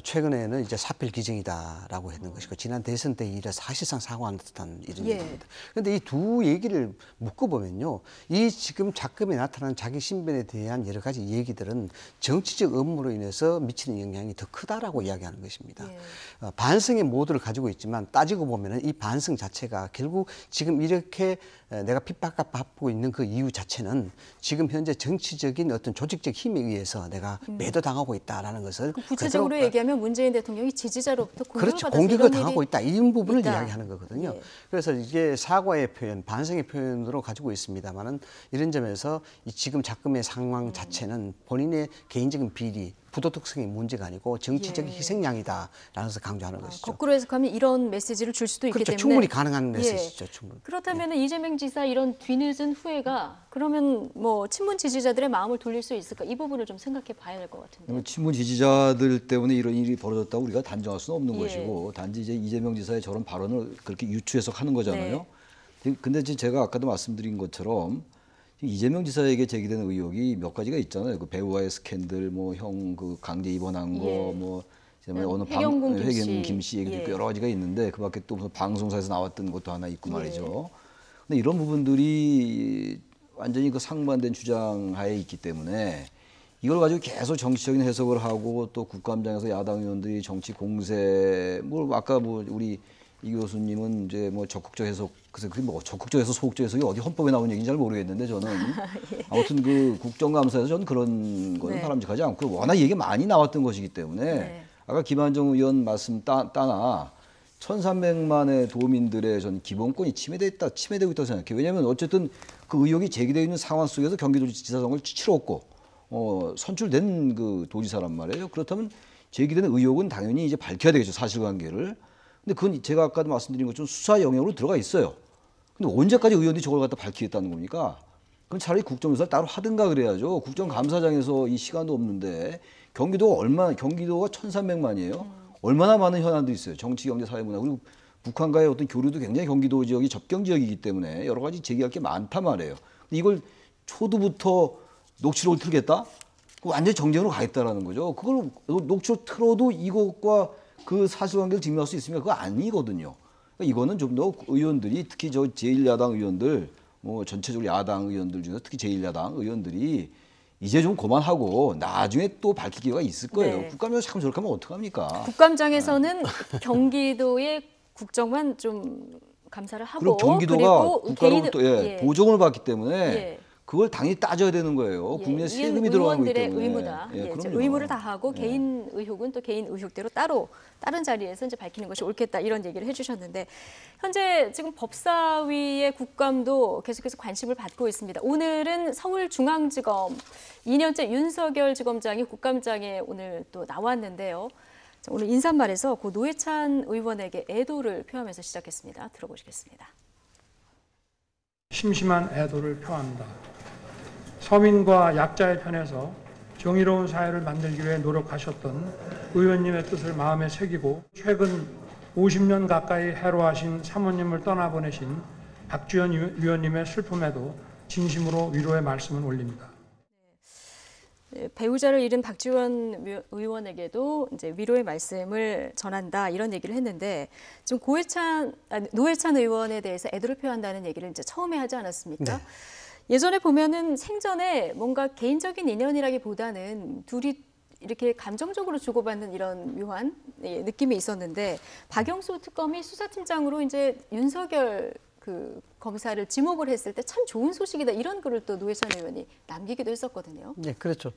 최근에는 이제 사필 기정이다라고 했는 것이고 지난 대선 때 일을 사실상 사과하는 듯한 이런 예. 얘기입니다. 그런데 이 두 얘기를 묶어보면요, 이 지금 작금에 나타난 자기 신변에 대한 여러 가지 얘기들은 정치적 업무로 인해서 미치는 영향이 더 크다라고 이야기하는 것입니다. 예. 반성의 모드를 가지고 있지만 따지고 보면은 이 반성 자체가 결국 지금 이렇게 내가 핍박받고 있는 그 이유 자체는 지금 현재 정치적인 어떤 조직적 힘에 의해서 내가 매도당하고 있다라는 것을 구체적으로 그대로 얘기하면 문재인 대통령이 지지자로부터 공격을 그렇죠. 받아서 공격을 이런 당하고 일이 있다. 이런 부분을 있다. 이야기하는 거거든요. 예. 그래서 이게 사과의 표현, 반성의 표현으로 가지고 있습니다만은 이런 점에서 이 지금 작금의 상황 자체는 본인의 개인적인 비리, 부도덕성의 문제가 아니고 정치적 예. 희생양이다라는 것을 강조하는 것이죠. 거꾸로 해석하면 이런 메시지를 줄 수도 있기 그렇죠. 때문에 충분히 가능한 예. 메시지죠. 충분히. 그렇다면 이재명 지사 이런 뒤늦은 후회가 그러면 뭐 친문 지지자들의 마음을 돌릴 수 있을까? 이 부분을 좀 생각해 봐야 될 것 같은데. 친문 지지자들 때문에 이런 일이 벌어졌다고 우리가 단정할 수는 없는 예. 것이고 단지 이제 이재명 지사의 저런 발언을 그렇게 유추해석하는 거잖아요. 근데 지금 제가 아까도 말씀드린 것처럼 이재명 지사에게 제기되는 의혹이 몇 가지가 있잖아요. 그 배우와의 스캔들, 뭐 형 그 강제 입원한 거, 예. 뭐 어느 해경군 김 씨 얘기도 예. 있고 여러 가지가 있는데 그밖에 또 무슨 방송사에서 나왔던 것도 하나 있고 예. 말이죠. 근데 이런 부분들이 완전히 그 상반된 주장하에 있기 때문에 이걸 가지고 계속 정치적인 해석을 하고 또 국감장에서 야당 의원들이 정치 공세 뭐 아까 뭐 우리 이 교수님은 이제 뭐 적극적 해석 그래서 그게 뭐 적극적 해석 소극적 해석이 어디 헌법에 나온 얘기인지 잘 모르겠는데 저는 아무튼 그 국정감사에서 저는 그런 거는 네. 바람직하지 않고 워낙 얘기 많이 나왔던 것이기 때문에 네. 아까 김한정 의원 말씀 따나 1,300만의 도민들의 전 기본권이 침해되고 있다고 생각해요. 왜냐하면 어쨌든 그 의혹이 제기되어 있는 상황 속에서 경기도지사 선거를 치렀고 선출된 그 도지사란 말이에요. 그렇다면 제기되는 의혹은 당연히 이제 밝혀야 되겠죠. 사실관계를. 근데 그건 제가 아까도 말씀드린 것처럼 수사 영역으로 들어가 있어요. 근데 언제까지 의원들이 저걸 갖다 밝히겠다는 겁니까? 그럼 차라리 국정조사를 따로 하든가 그래야죠. 국정감사장에서 이 시간도 없는데 경기도가 1,300만이에요. 얼마나 많은 현안도 있어요. 정치, 경제, 사회, 문화. 그리고 북한과의 어떤 교류도 굉장히 경기도 지역이 접경 지역이기 때문에 여러 가지 제기할 게 많단 말이에요. 근데 이걸 초두부터 녹취록을 틀겠다? 완전히 정쟁으로 가겠다라는 거죠. 그걸 녹취록 틀어도 이것과 그 사실관계를 증명할 수 있으면 그거 아니거든요. 그러니까 이거는 좀 더 의원들이 특히 저 제1야당 의원들 뭐 전체적으로 야당 의원들 중에서 특히 제1야당 의원들이 이제 좀 그만하고 나중에 또 밝힐 기회가 있을 거예요. 네. 국감에서 참 저렇게 하면 어떡합니까? 국감장에서는 경기도의 국정만 좀 감사를 하고 그리고 경기도가 국가로부터 예. 보정을 받기 때문에 예. 그걸 당연히 따져야 되는 거예요. 예, 국민의 이건 세금이 들어가고 있기 의원들의 때문에. 의무다. 예, 예, 그럼요. 의무를 다하고 개인 의혹은 또 개인 의혹대로 따로 다른 자리에서 이제 밝히는 것이 옳겠다 이런 얘기를 해주셨는데 현재 지금 법사위의 국감도 계속해서 관심을 받고 있습니다. 오늘은 서울중앙지검 2년째 윤석열 지검장이 국감장에 오늘 또 나왔는데요. 자, 오늘 인사말에서 고 노회찬 의원에게 애도를 표하면서 시작했습니다. 들어보시겠습니다. 심심한 애도를 표합니다. 서민과 약자의 편에서 정의로운 사회를 만들기 위해 노력하셨던 의원님의 뜻을 마음에 새기고 최근 50년 가까이 해로하신 사모님을 떠나보내신 박주현 위원님의 슬픔에도 진심으로 위로의 말씀을 올립니다. 네, 배우자를 잃은 박지원 의원에게도 이제 위로의 말씀을 전한다 이런 얘기를 했는데 지금 노회찬 의원에 대해서 애도를 표한다는 얘기를 이제 처음에 하지 않았습니까? 네. 예전에 보면은 생전에 뭔가 개인적인 인연이라기보다는 둘이 이렇게 감정적으로 주고받는 이런 묘한 느낌이 있었는데 박영수 특검이 수사팀장으로 이제 윤석열 그 검사를 지목을 했을 때 참 좋은 소식이다 이런 글을 또 노회찬 의원이 남기기도 했었거든요. 네, 그렇죠.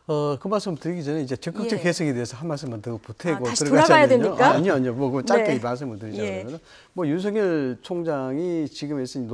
그 말씀 드리기 전에 이제 적극적 예. 해석에 대해서 한 말씀만 더 보태고 다시 들어가자면요. 돌아가야 됩니까? 아니요. 뭐 짧게 네. 이 말씀을 드리자면 예. 뭐 윤석열 총장이 지금 했으니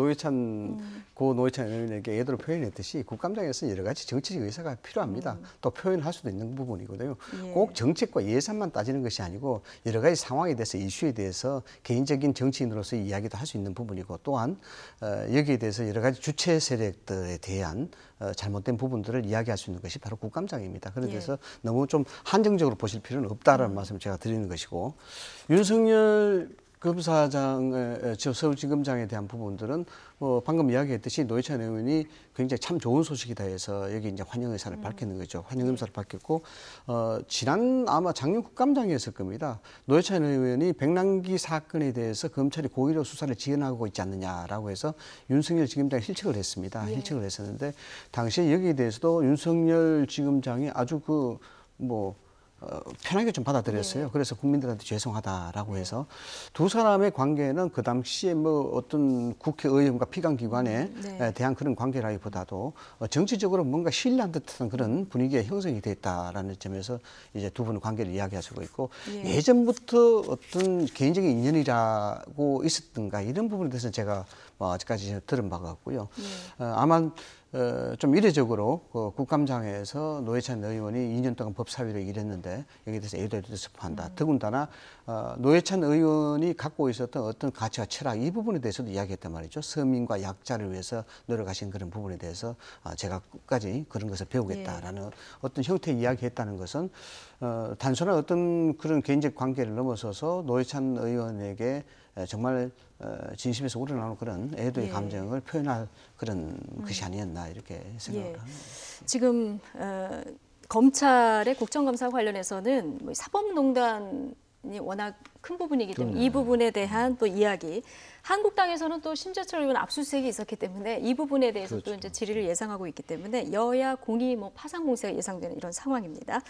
고 노회찬 의원에게 애도를 표현했듯이 국감장에서 여러 가지 정치적 의사가 필요합니다. 또 표현할 수도 있는 부분이거든요. 예. 꼭 정책과 예산만 따지는 것이 아니고 여러 가지 상황에 대해서 이슈에 대해서 개인적인 정치인으로서 이야기도 할 수 있는 부분이고 또한 여기에 대해서 여러 가지 주체 세력들에 대한 잘못된 부분들을 이야기할 수 있는 것이 바로 국감장입니다. 그래서 너무 좀 한정적으로 보실 필요는 없다라는 말씀을 제가 드리는 것이고 윤석열 검사장, 서울지검장에 대한 부분들은 방금 이야기했듯이 노회찬 의원이 굉장히 참 좋은 소식이다 해서 여기 이제 환영 의사를 밝히는 거죠. 환영 의사를 밝혔고 지난 아마 작년 국감장이었을 겁니다. 노회찬 의원이 백남기 사건에 대해서 검찰이 고의로 수사를 지연하고 있지 않느냐라고 해서 윤석열 지검장이 실책을 했습니다. 실책을 했었는데 당시에 여기에 대해서도 윤석열 지검장이 아주 편하게 좀 받아들였어요. 그래서 국민들한테 죄송하다라고 해서 두 사람의 관계는 그 당시에 어떤 국회의원과 피감기관에 대한 그런 관계라기보다도 정치적으로 뭔가 신뢰한 듯한 그런 분위기의 형성이 됐다라는 점에서 이제 두 분의 관계를 이야기할 수가 있고 예전부터 어떤 개인적인 인연이라고 있었던가 이런 부분에 대해서 제가 아직까지 들은 바가 없고요. 아마 좀 이례적으로 국감장에서 노회찬 의원이 2년 동안 법사위로 일했는데 여기에 대해서 애도를 습한다. 더군다나 노회찬 의원이 갖고 있었던 어떤 가치와 철학 이 부분에 대해서도 이야기했단 말이죠. 서민과 약자를 위해서 노력하신 그런 부분에 대해서 제가 끝까지 그런 것을 배우겠다라는 어떤 형태의 이야기했다는 것은 단순한 어떤 그런 개인적 관계를 넘어서서 노회찬 의원에게 정말 진심에서 우러나오는 그런 애도의 감정을 표현할 그런 것이 아니었나 이렇게 생각을 합니다. 지금 검찰의 국정감사 관련해서는 사법농단 워낙 큰 부분이기 때문에 이 부분에 대한 또 이야기. 한국당에서는 또 심재철 의원 압수수색이 있었기 때문에 이 부분에 대해서 또 이제 질의를 예상하고 있기 때문에 여야 공이 뭐 파상 공세가 예상되는 이런 상황입니다.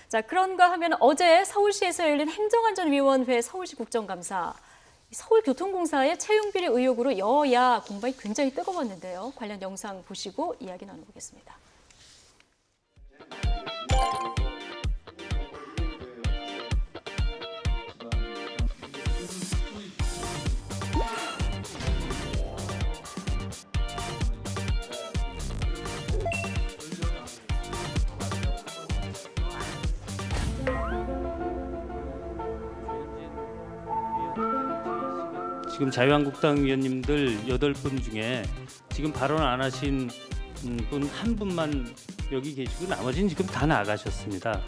자, 그런가 하면 어제 서울시에서 열린 행정안전위원회 서울시 국정감사, 서울교통공사의 채용비리 의혹으로 여야 공방이 굉장히 뜨거웠는데요. 관련 영상 보시고 이야기 나눠보겠습니다. 지금 자유한국당 의원님들 8분 중에 지금 발언 안 하신 분 한 분만 여기 계시고 나머지는 지금 다 나가셨습니다.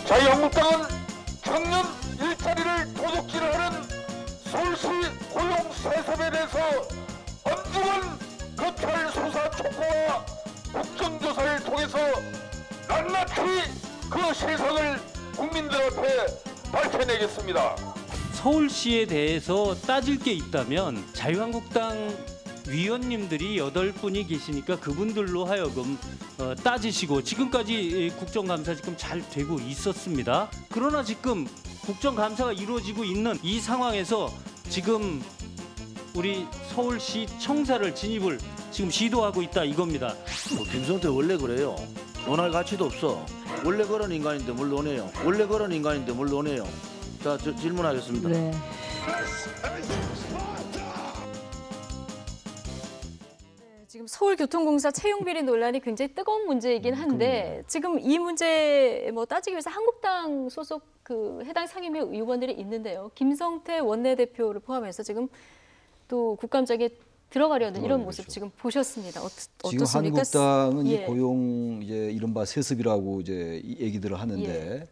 자유한국당은 청년 일자리를 도둑질을 하는 서울시 고용세습에 대해서 엄중한 검찰 수사 촉구와 국정조사를 통해서 낱낱이 그 실상을 국민들 앞에 밝혀내겠습니다. 서울시에 대해서 따질 게 있다면 자유한국당 위원님들이 8분이 계시니까 그분들로 하여금 따지시고 지금까지 국정감사 지금 잘 되고 있었습니다. 그러나 지금 국정감사가 이루어지고 있는 이 상황에서 지금 우리 서울시 청사를 진입을 지금 시도하고 있다 이겁니다. 김성태 원래 그래요. 논할 가치도 없어. 원래 그런 인간인데 뭘 논해요. 원래 그런 인간인데 뭘 논해요. 자, 질문하겠습니다. 네. 지금 서울교통공사 채용비리 논란이 굉장히 뜨거운 문제이긴 한데 지금 이 문제 뭐 따지기 위해서 한국당 소속 그 해당 상임위 의원들이 있는데요. 김성태 원내대표를 포함해서 지금 또 국감장에 들어가려는 이런 모습 지금 보셨습니다. 지금 어떻습니까? 한국당은 예. 이 고용 이제 이른바 세습이라고 이제 얘기들을 하는데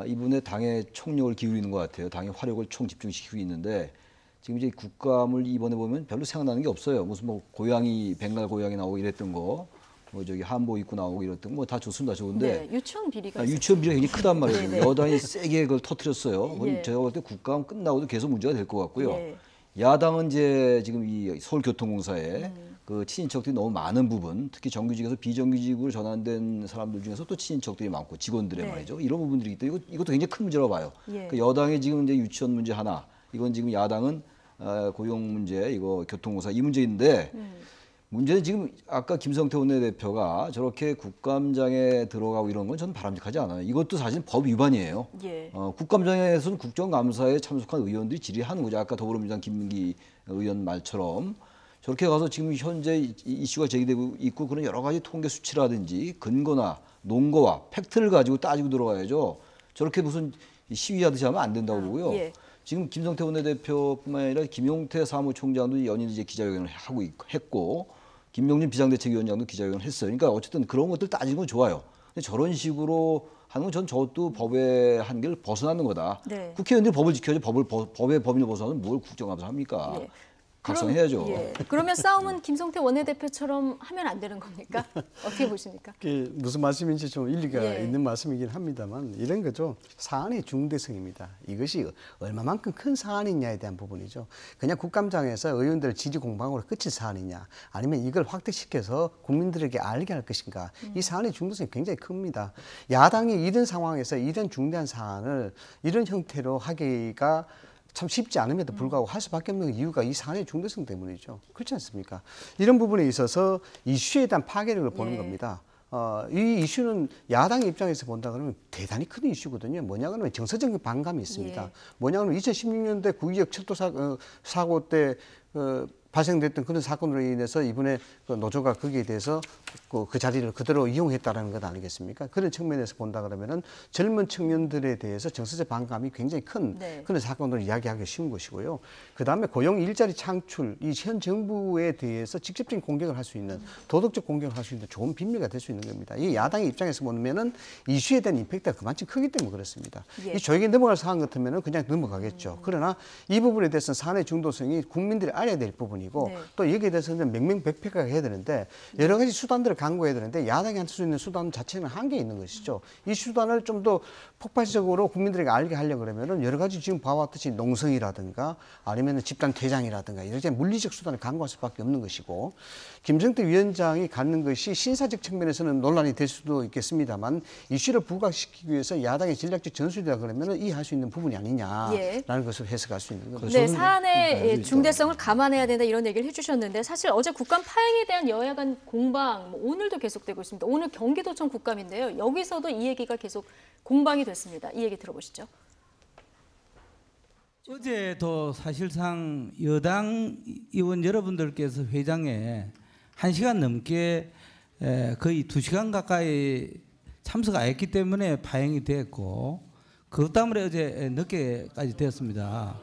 이분의 당의 총력을 기울이는 것 같아요. 당의 화력을 총 집중시키고 있는데 지금 이제 국감을 이번에 보면 별로 생각나는 게 없어요. 무슨 뭐 고양이 벵갈 고양이 나오고 이랬던 거, 뭐 저기 한복 입고 나오고 이랬던 거 뭐 다 좋습니다. 좋은데 유치원 비리가 유치원 비리가 굉장히 크단 말이에요. 네네. 여당이 세게 그걸 터뜨렸어요. 예. 제가 볼 때 국감 끝나고도 계속 문제가 될 것 같고요. 예. 야당은 이제 지금 이 서울교통공사에 그 친인척들이 너무 많은 부분, 특히 정규직에서 비정규직으로 전환된 사람들 중에서 또 친인척들이 많고 직원들의 네. 말이죠. 이런 부분들이 있기 때문에 이것도 굉장히 큰 문제라고 봐요. 예. 그 여당이 지금 이제 유치원 문제 하나, 이건 지금 야당은 고용 문제, 이거 교통공사 이 문제인데 문제는 지금 아까 김성태 원내대표가 저렇게 국감장에 들어가고 이런 건 저는 바람직하지 않아요. 이것도 사실 법 위반이에요. 예. 국감장에서는 국정감사에 참석한 의원들이 질의하는 거죠. 아까 더불어민주당 김민기 의원 말처럼 저렇게 가서 지금 현재 이슈가 제기되고 있고 그런 여러 가지 통계 수치라든지 근거나 논거와 팩트를 가지고 따지고 들어가야죠. 저렇게 무슨 시위하듯이 하면 안 된다고 보고요. 예. 지금 김성태 원내대표뿐만 아니라 김용태 사무총장도 연일 이제 기자회견을 했고 김명진 비상대책위원장도 기자회견을 했어요. 그러니까 어쨌든 그런 것들 따지는 건 좋아요. 근데 저런 식으로 하는 건 전 저것도 법의 한계를 벗어나는 거다. 네. 국회의원들이 법을 지켜야지 법의 법률 벗어나면 뭘 국정감사 합니까? 예. 각성해야죠. 예. 그러면 싸움은 김성태 원내대표처럼 하면 안 되는 겁니까? 어떻게 보십니까? 그게 무슨 말씀인지 좀 일리가 예. 있는 말씀이긴 합니다만 이런 거죠. 사안의 중대성입니다. 이것이 얼마만큼 큰 사안이냐에 대한 부분이죠. 그냥 국감장에서 의원들 질의 공방으로 끝일 사안이냐 아니면 이걸 확대시켜서 국민들에게 알게 할 것인가. 이 사안의 중대성이 굉장히 큽니다. 야당이 이런 상황에서 이런 중대한 사안을 이런 형태로 하기가 참 쉽지 않음에도 불구하고 할 수밖에 없는 이유가 이 사안의 중대성 때문이죠. 그렇지 않습니까? 이런 부분에 있어서 이슈에 대한 파괴력을 보는 겁니다. 이 이슈는 야당의 입장에서 본다 그러면 대단히 큰 이슈거든요. 뭐냐 그러면 정서적인 반감이 있습니다. 뭐냐 그러면 2016년대 구의역 철도 사고 때 발생됐던 그런 사건으로 인해서 이번에 그 노조가 거기에 대해서 그 자리를 그대로 이용했다라는 것 아니겠습니까? 그런 측면에서 본다 그러면은 젊은 청년들에 대해서 정서적 반감이 굉장히 큰 그런 사건으로 이야기하기 쉬운 것이고요. 그 다음에 고용 일자리 창출, 이 현 정부에 대해서 직접적인 공격을 할 수 있는 도덕적 공격을 할 수 있는 좋은 빈미가 될 수 있는 겁니다. 이 야당의 입장에서 보면은 이슈에 대한 임팩트가 그만큼 크기 때문에 그렇습니다. 이 조용히 넘어갈 사안 같으면은 그냥 넘어가겠죠. 그러나 이 부분에 대해서는 사안의 중도성이 국민들이 알아야 될 부분이고 또 여기에 대해서는 명명백백하게 해야 되는데 여러 가지 수단들을 강구해야 되는데 야당이 할 수 있는 수단 자체는 한계에 있는 것이죠. 이 수단을 좀 더 폭발적으로 국민들에게 알게 하려고 그러면은 여러 가지 지금 봐왔듯이 농성이라든가 아니면 집단 퇴장이라든가 이렇게 물리적 수단을 강구할 수밖에 없는 것이고 김성태 위원장이 갖는 것이 신사적 측면에서는 논란이 될 수도 있겠습니다만 이슈를 부각시키기 위해서 야당의 전략적 전술이라 그러면은 이해할 수 있는 부분이 아니냐라는 것을 해석할 수 있는 겁니다. 네, 사안의 중대성을 감안해야 된다 이런 얘기를 해주셨는데 사실 어제 국감 파행에 대한 여야 간 공방 오늘도 계속되고 있습니다. 오늘 경기도청 국감인데요. 여기서도 이 얘기가 계속 공방이 됐습니다. 이 얘기 들어보시죠. 어제도 사실상 여당 의원 여러분들께서 회장에 1시간 넘게 거의 2시간 가까이 참석 안 했기 때문에 파행이 됐고 그것 때문에 어제 늦게까지 되었습니다.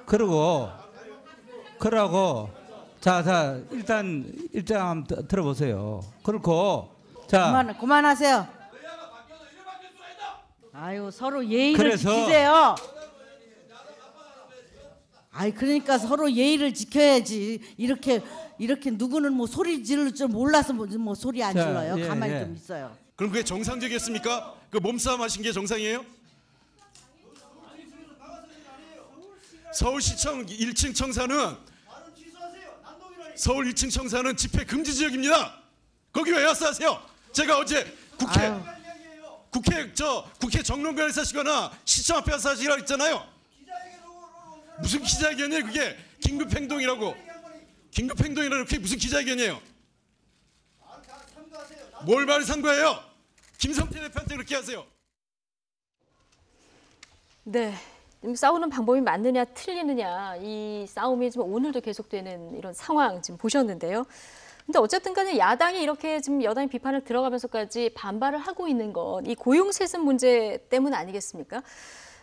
그러고 자 일단 한번 들어보세요. 그렇고 자 그만하세요. 아유 서로 예의를 지키세요. 아이 그러니까 서로 예의를 지켜야지. 이렇게 누구는 뭐 소리 지를 줄 몰라서 뭐 소리 안 질러요. 가만히 좀 있어요. 그럼 그게 정상적이었습니까? 그 몸싸움 하신 게 정상이에요? 서울시청 1층 청사는 서울 1층 청사는 집회 금지 지역입니다. 거기 왜 와서 하세요? 제가 어제 국회 정론관에서 하시거나 시청 앞에 와서 하시라고 했잖아요. 무슨 기자회견이에요? 그게 긴급행동이라고. 긴급행동이라고 그게 무슨 기자회견이에요? 뭘 말을 산 거예요? 김성태 대표한테 그렇게 하세요. 네. 싸우는 방법이 맞느냐 틀리느냐 이 싸움이 지금 오늘도 계속되는 이런 상황 지금 보셨는데요. 근데 어쨌든 간에 야당이 이렇게 지금 여당의 비판을 들어가면서까지 반발을 하고 있는 건 이 고용세습 문제 때문 아니겠습니까?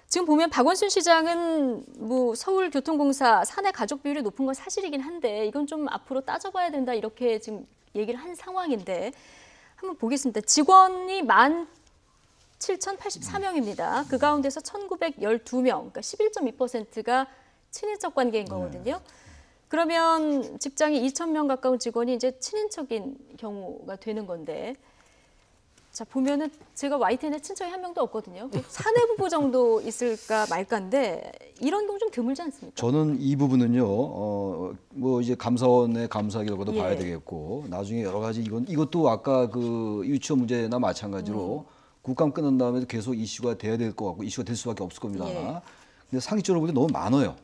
지금 보면 박원순 시장은 뭐 서울교통공사 사내 가족 비율이 높은 건 사실이긴 한데 이건 좀 앞으로 따져봐야 된다 이렇게 지금 얘기를 한 상황인데 한번 보겠습니다. 직원이 17,084명입니다. 그 가운데서 1,912명, 그러니까 11.2%가 친인척 관계인 거거든요. 그러면 직장이 2,000명 가까운 직원이 이제 친인척인 경우가 되는 건데 자 보면은 제가 YTN에 친척이 한 명도 없거든요. 사내부부 정도 있을까 말까인데 이런 경우 좀 드물지 않습니까? 저는 이 부분은요. 뭐 이제 감사원의 감사 결과도 봐야 되겠고 나중에 여러 가지 이것도 아까 그 유치원 문제나 마찬가지로 국감 끝난 다음에도 계속 이슈가 돼야 될 것 같고 이슈가 될 수밖에 없을 겁니다. 근데 상식적으로 볼 때 너무 많아요.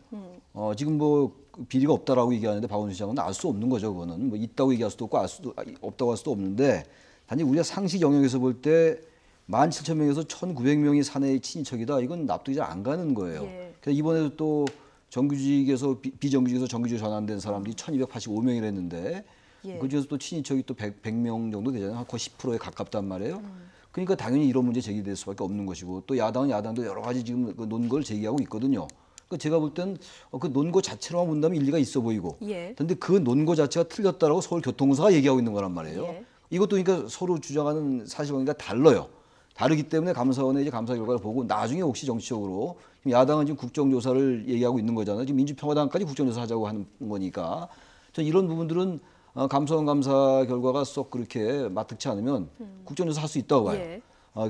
지금 뭐 비리가 없다라고 얘기하는데 박원순 시장은 알 수 없는 거죠. 그거는 뭐 있다고 얘기할 수도 없고 없다고 할 수도 없는데 단지 우리가 상식 영역에서 볼 때 17,000명에서 1,900명이 사내의 친인척이다. 이건 납득이 잘 안 가는 거예요. 그래서 이번에도 또 정규직에서 비정규직에서 정규직 전환된 사람들이 1,285명이라 했는데 그중에서 또 친인척이 또 100명 정도 되잖아요. 거의 10%에 가깝단 말이에요. 그러니까 당연히 이런 문제 제기될 수밖에 없는 것이고 또 야당도 여러 가지 지금 그 논거를 제기하고 있거든요. 그러니까 제가 볼 땐 그 논거 자체로만 본다면 일리가 있어 보이고 그런데 그 논거 자체가 틀렸다라고 서울교통공사가 얘기하고 있는 거란 말이에요. 이것도 그러니까 서로 주장하는 사실관계가 달라요. 다르기 때문에 감사원의 이제 감사 결과를 보고 나중에 혹시 정치적으로 야당은 지금 국정조사를 얘기하고 있는 거잖아요. 지금 민주평화당까지 국정조사 하자고 하는 거니까 전 이런 부분들은 감사원 감사 결과가 썩 그렇게 마뜩치 않으면 국정조사 할 수 있다고 봐요.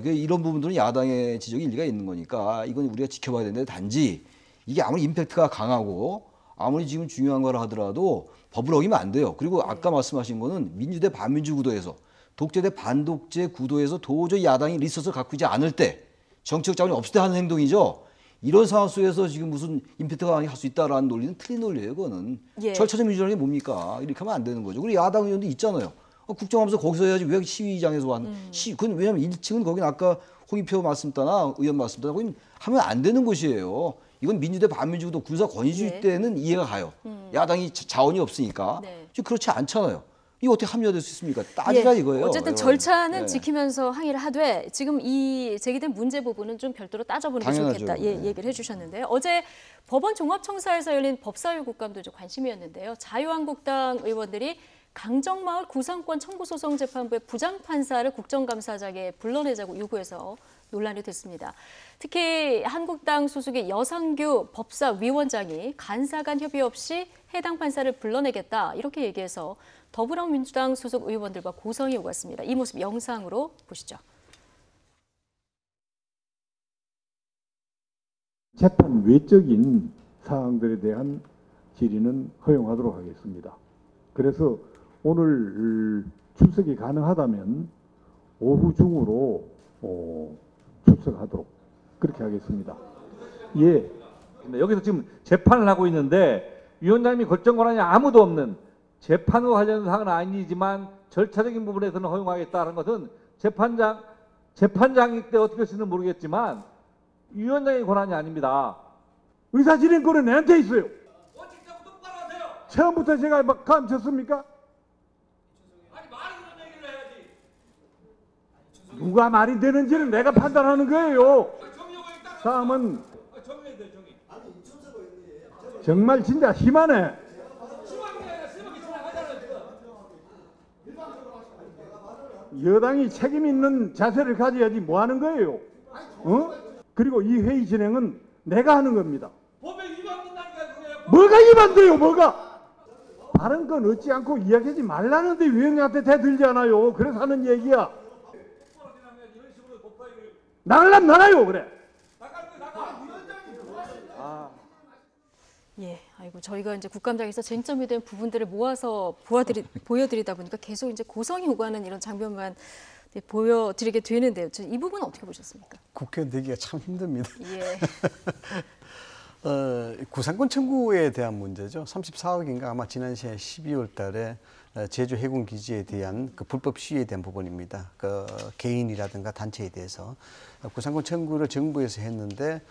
이런 부분들은 야당의 지적이 일리가 있는 거니까 이건 우리가 지켜봐야 되는데 단지 이게 아무리 임팩트가 강하고 아무리 지금 중요한 거라 하더라도 법을 어기면 안 돼요. 그리고 아까 말씀하신 거는 민주 대 반민주 구도에서 독재 대 반독재 구도에서 도저히 야당이 리소스를 갖고 있지 않을 때 정치적 자원이 없을 때 하는 행동이죠. 이런 상황 속에서 지금 무슨 임팩트가 할 수 있다라는 논리는 틀린 논리예요. 그거는 예. 절차적 민주주의라는 게 뭡니까? 이렇게 하면 안 되는 거죠. 그리고 야당 의원도 있잖아요. 국정하면서 거기서 해야지 왜 시위장에서 그건 왜냐면 1층은 거긴 아까 홍익표 말씀따나 의원 말씀따나 거긴 하면 안 되는 곳이에요. 이건 민주대 반민주도 군사 권위주의 예. 때는 이해가 가요. 야당이 자원이 없으니까. 네. 지금 그렇지 않잖아요. 이거 어떻게 합리화될 수 있습니까? 따지라 이거예요. 어쨌든 이건. 절차는 네. 지키면서 항의를 하되 지금 이 제기된 문제 부분은 좀 별도로 따져보는 게 당연하죠. 좋겠다. 예, 네. 얘기를 해주셨는데요. 어제 법원 종합청사에서 열린 법사위 국감도 좀 관심이었는데요. 자유한국당 의원들이 강정마을 구상권 청구 소송 재판부의 부장판사를 국정감사장에 불러내자고 요구해서 논란이 됐습니다. 특히 한국당 소속의 여상규 법사위원장이 간사 간 협의 없이 해당 판사를 불러내겠다 이렇게 얘기해서 더불어민주당 소속 의원들과 고성이 오갔습니다. 이 모습 영상으로 보시죠. 재판 외적인 사항들에 대한 질의는 허용하도록 하겠습니다. 그래서 오늘 출석이 가능하다면 오후 중으로 출석하도록 그렇게 하겠습니다. 예. 여기서 지금 재판을 하고 있는데 위원장님이 결정 권한이 아무도 없는 재판과 관련된 사항은 아니지만 절차적인 부분에서는 허용하겠다는 것은 재판장일 때 어떻게 할지는 모르겠지만 위원장의 권한이 아닙니다. 의사진행권은 내한테 있어요. 처음부터 제가 막 감췄습니까? 누가 말이 되는지는 내가 판단하는 거예요. 싸움은 정말 진짜 심하네. 여당이 책임 있는 자세를 가져야지 뭐 하는 거예요? 그리고 이 회의 진행은 내가 하는 겁니다. 뭐가 위반돼요, 뭐가? 발언권 얻지 않고 이야기하지 말라는데 위원장한테 대들잖아요. 그래서 하는 얘기야. 나가려면 나가요, 그래. 예, 아이고 저희가 이제 국감장에서 쟁점이 된 부분들을 모아서 보여드리다 보니까 계속 이제 고성이 오가는 이런 장면만 보여드리게 되는데요. 이 부분은 어떻게 보셨습니까? 국회의원 되기가 참 힘듭니다. 예. 구상권 청구에 대한 문제죠. 34억인가 아마 지난 12월 달에 제주 해군 기지에 대한 그 불법 시위에 대한 부분입니다. 그 개인이라든가 단체에 대해서 구상권 청구를 정부에서 했는데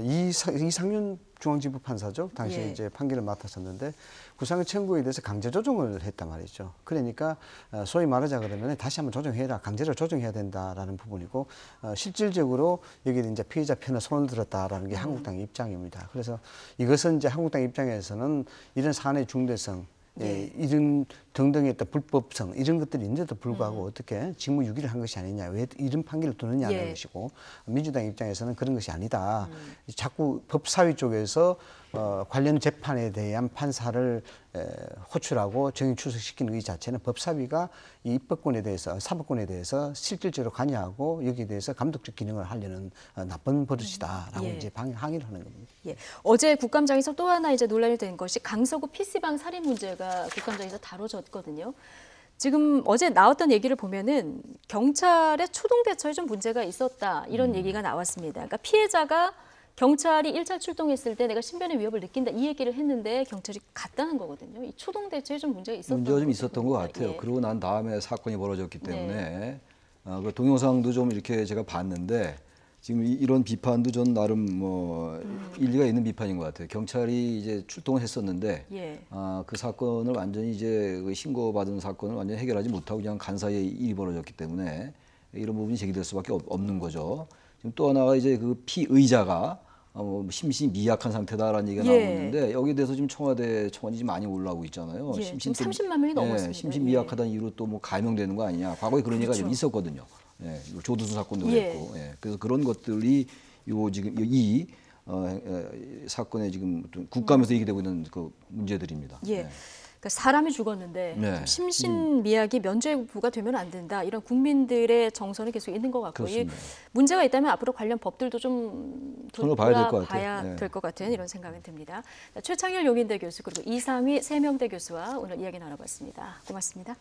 이상윤 중앙지법 판사죠. 당시 예. 이제 판결을 맡았었는데 구상권 청구에 대해서 강제 조정을 했단 말이죠. 그러니까 소위 말하자 그러면 다시 한번 조정해라, 강제로 조정해야 된다라는 부분이고 실질적으로 여기는 이제 피해자 편에 손을 들었다라는 게 한국당의 입장입니다. 그래서 이것은 이제 한국당 입장에서는 이런 사안의 중대성. 예, 이런 등등의 어떤 불법성 이런 것들이 있는데도 불구하고 어떻게 직무유기를 한 것이 아니냐, 왜 이런 판결을 두느냐는 예. 것이고 민주당 입장에서는 그런 것이 아니다. 자꾸 법사위 쪽에서 관련 재판에 대한 판사를 호출하고 정인 출석시키는 이 자체는 법사위가 이 입법권에 대해서 사법권에 대해서 실질적으로 관여하고 여기에 대해서 감독적 기능을 하려는 나쁜 버릇이다라고 예. 이제 항의를 하는 겁니다. 예. 어제 국감장에서 또 하나 이제 논란이 된 것이 강서구 PC방 살인 문제가 국감장에서 다뤄졌거든요. 지금 어제 나왔던 얘기를 보면은 경찰의 초동 대처에 좀 문제가 있었다 이런 얘기가 나왔습니다. 그러니까 피해자가 경찰이 1차 출동했을 때 내가 신변의 위협을 느낀다 이 얘기를 했는데 경찰이 갔다는 거거든요. 이 초동 대처에 좀 문제가 있었던 문제가 좀 있었던 것 같아요. 예. 그러고 난 다음에 사건이 벌어졌기 때문에 네. 그 동영상도 좀 이렇게 제가 봤는데 지금 이런 비판도 전 나름 뭐 일리가 있는 비판인 것 같아요. 경찰이 이제 출동을 했었는데 예. 그 사건을 완전히 이제 그 신고받은 사건을 완전히 해결하지 못하고 그냥 간사이에 일이 벌어졌기 때문에 이런 부분이 제기될 수밖에 없는 거죠. 지금 또 하나가 이제 그 피의자가 심신이 미약한 상태다라는 얘기가 예. 나오고 있는데 여기에 대해서 지금 청와대 청원이 지금 많이 올라오고 있잖아요. 예. 지금 30만 명이 넘었습니다. 심신 미약하다는 이유로 또 뭐 감형되는 거 아니냐. 과거에 그런 얘기가 좀 있었거든요. 예, 조두순 사건도 예. 그랬고. 예. 그래서 그런 것들이 요 지금 이 사건에 지금 국감에서 얘기되고 있는 그 문제들입니다. 예. 네. 그러니까 사람이 죽었는데 네. 심신미약이 면죄부가 되면 안 된다. 이런 국민들의 정서는 계속 있는 것 같고 이 그렇습니다. 문제가 있다면 앞으로 관련 법들도 좀 손을 봐야 될 것 같아요. 봐야 네. 될 것 같은 이런 생각이 듭니다. 최창일 용인대 교수 그리고 이상휘 세명대 교수와 오늘 이야기 나눠봤습니다. 고맙습니다.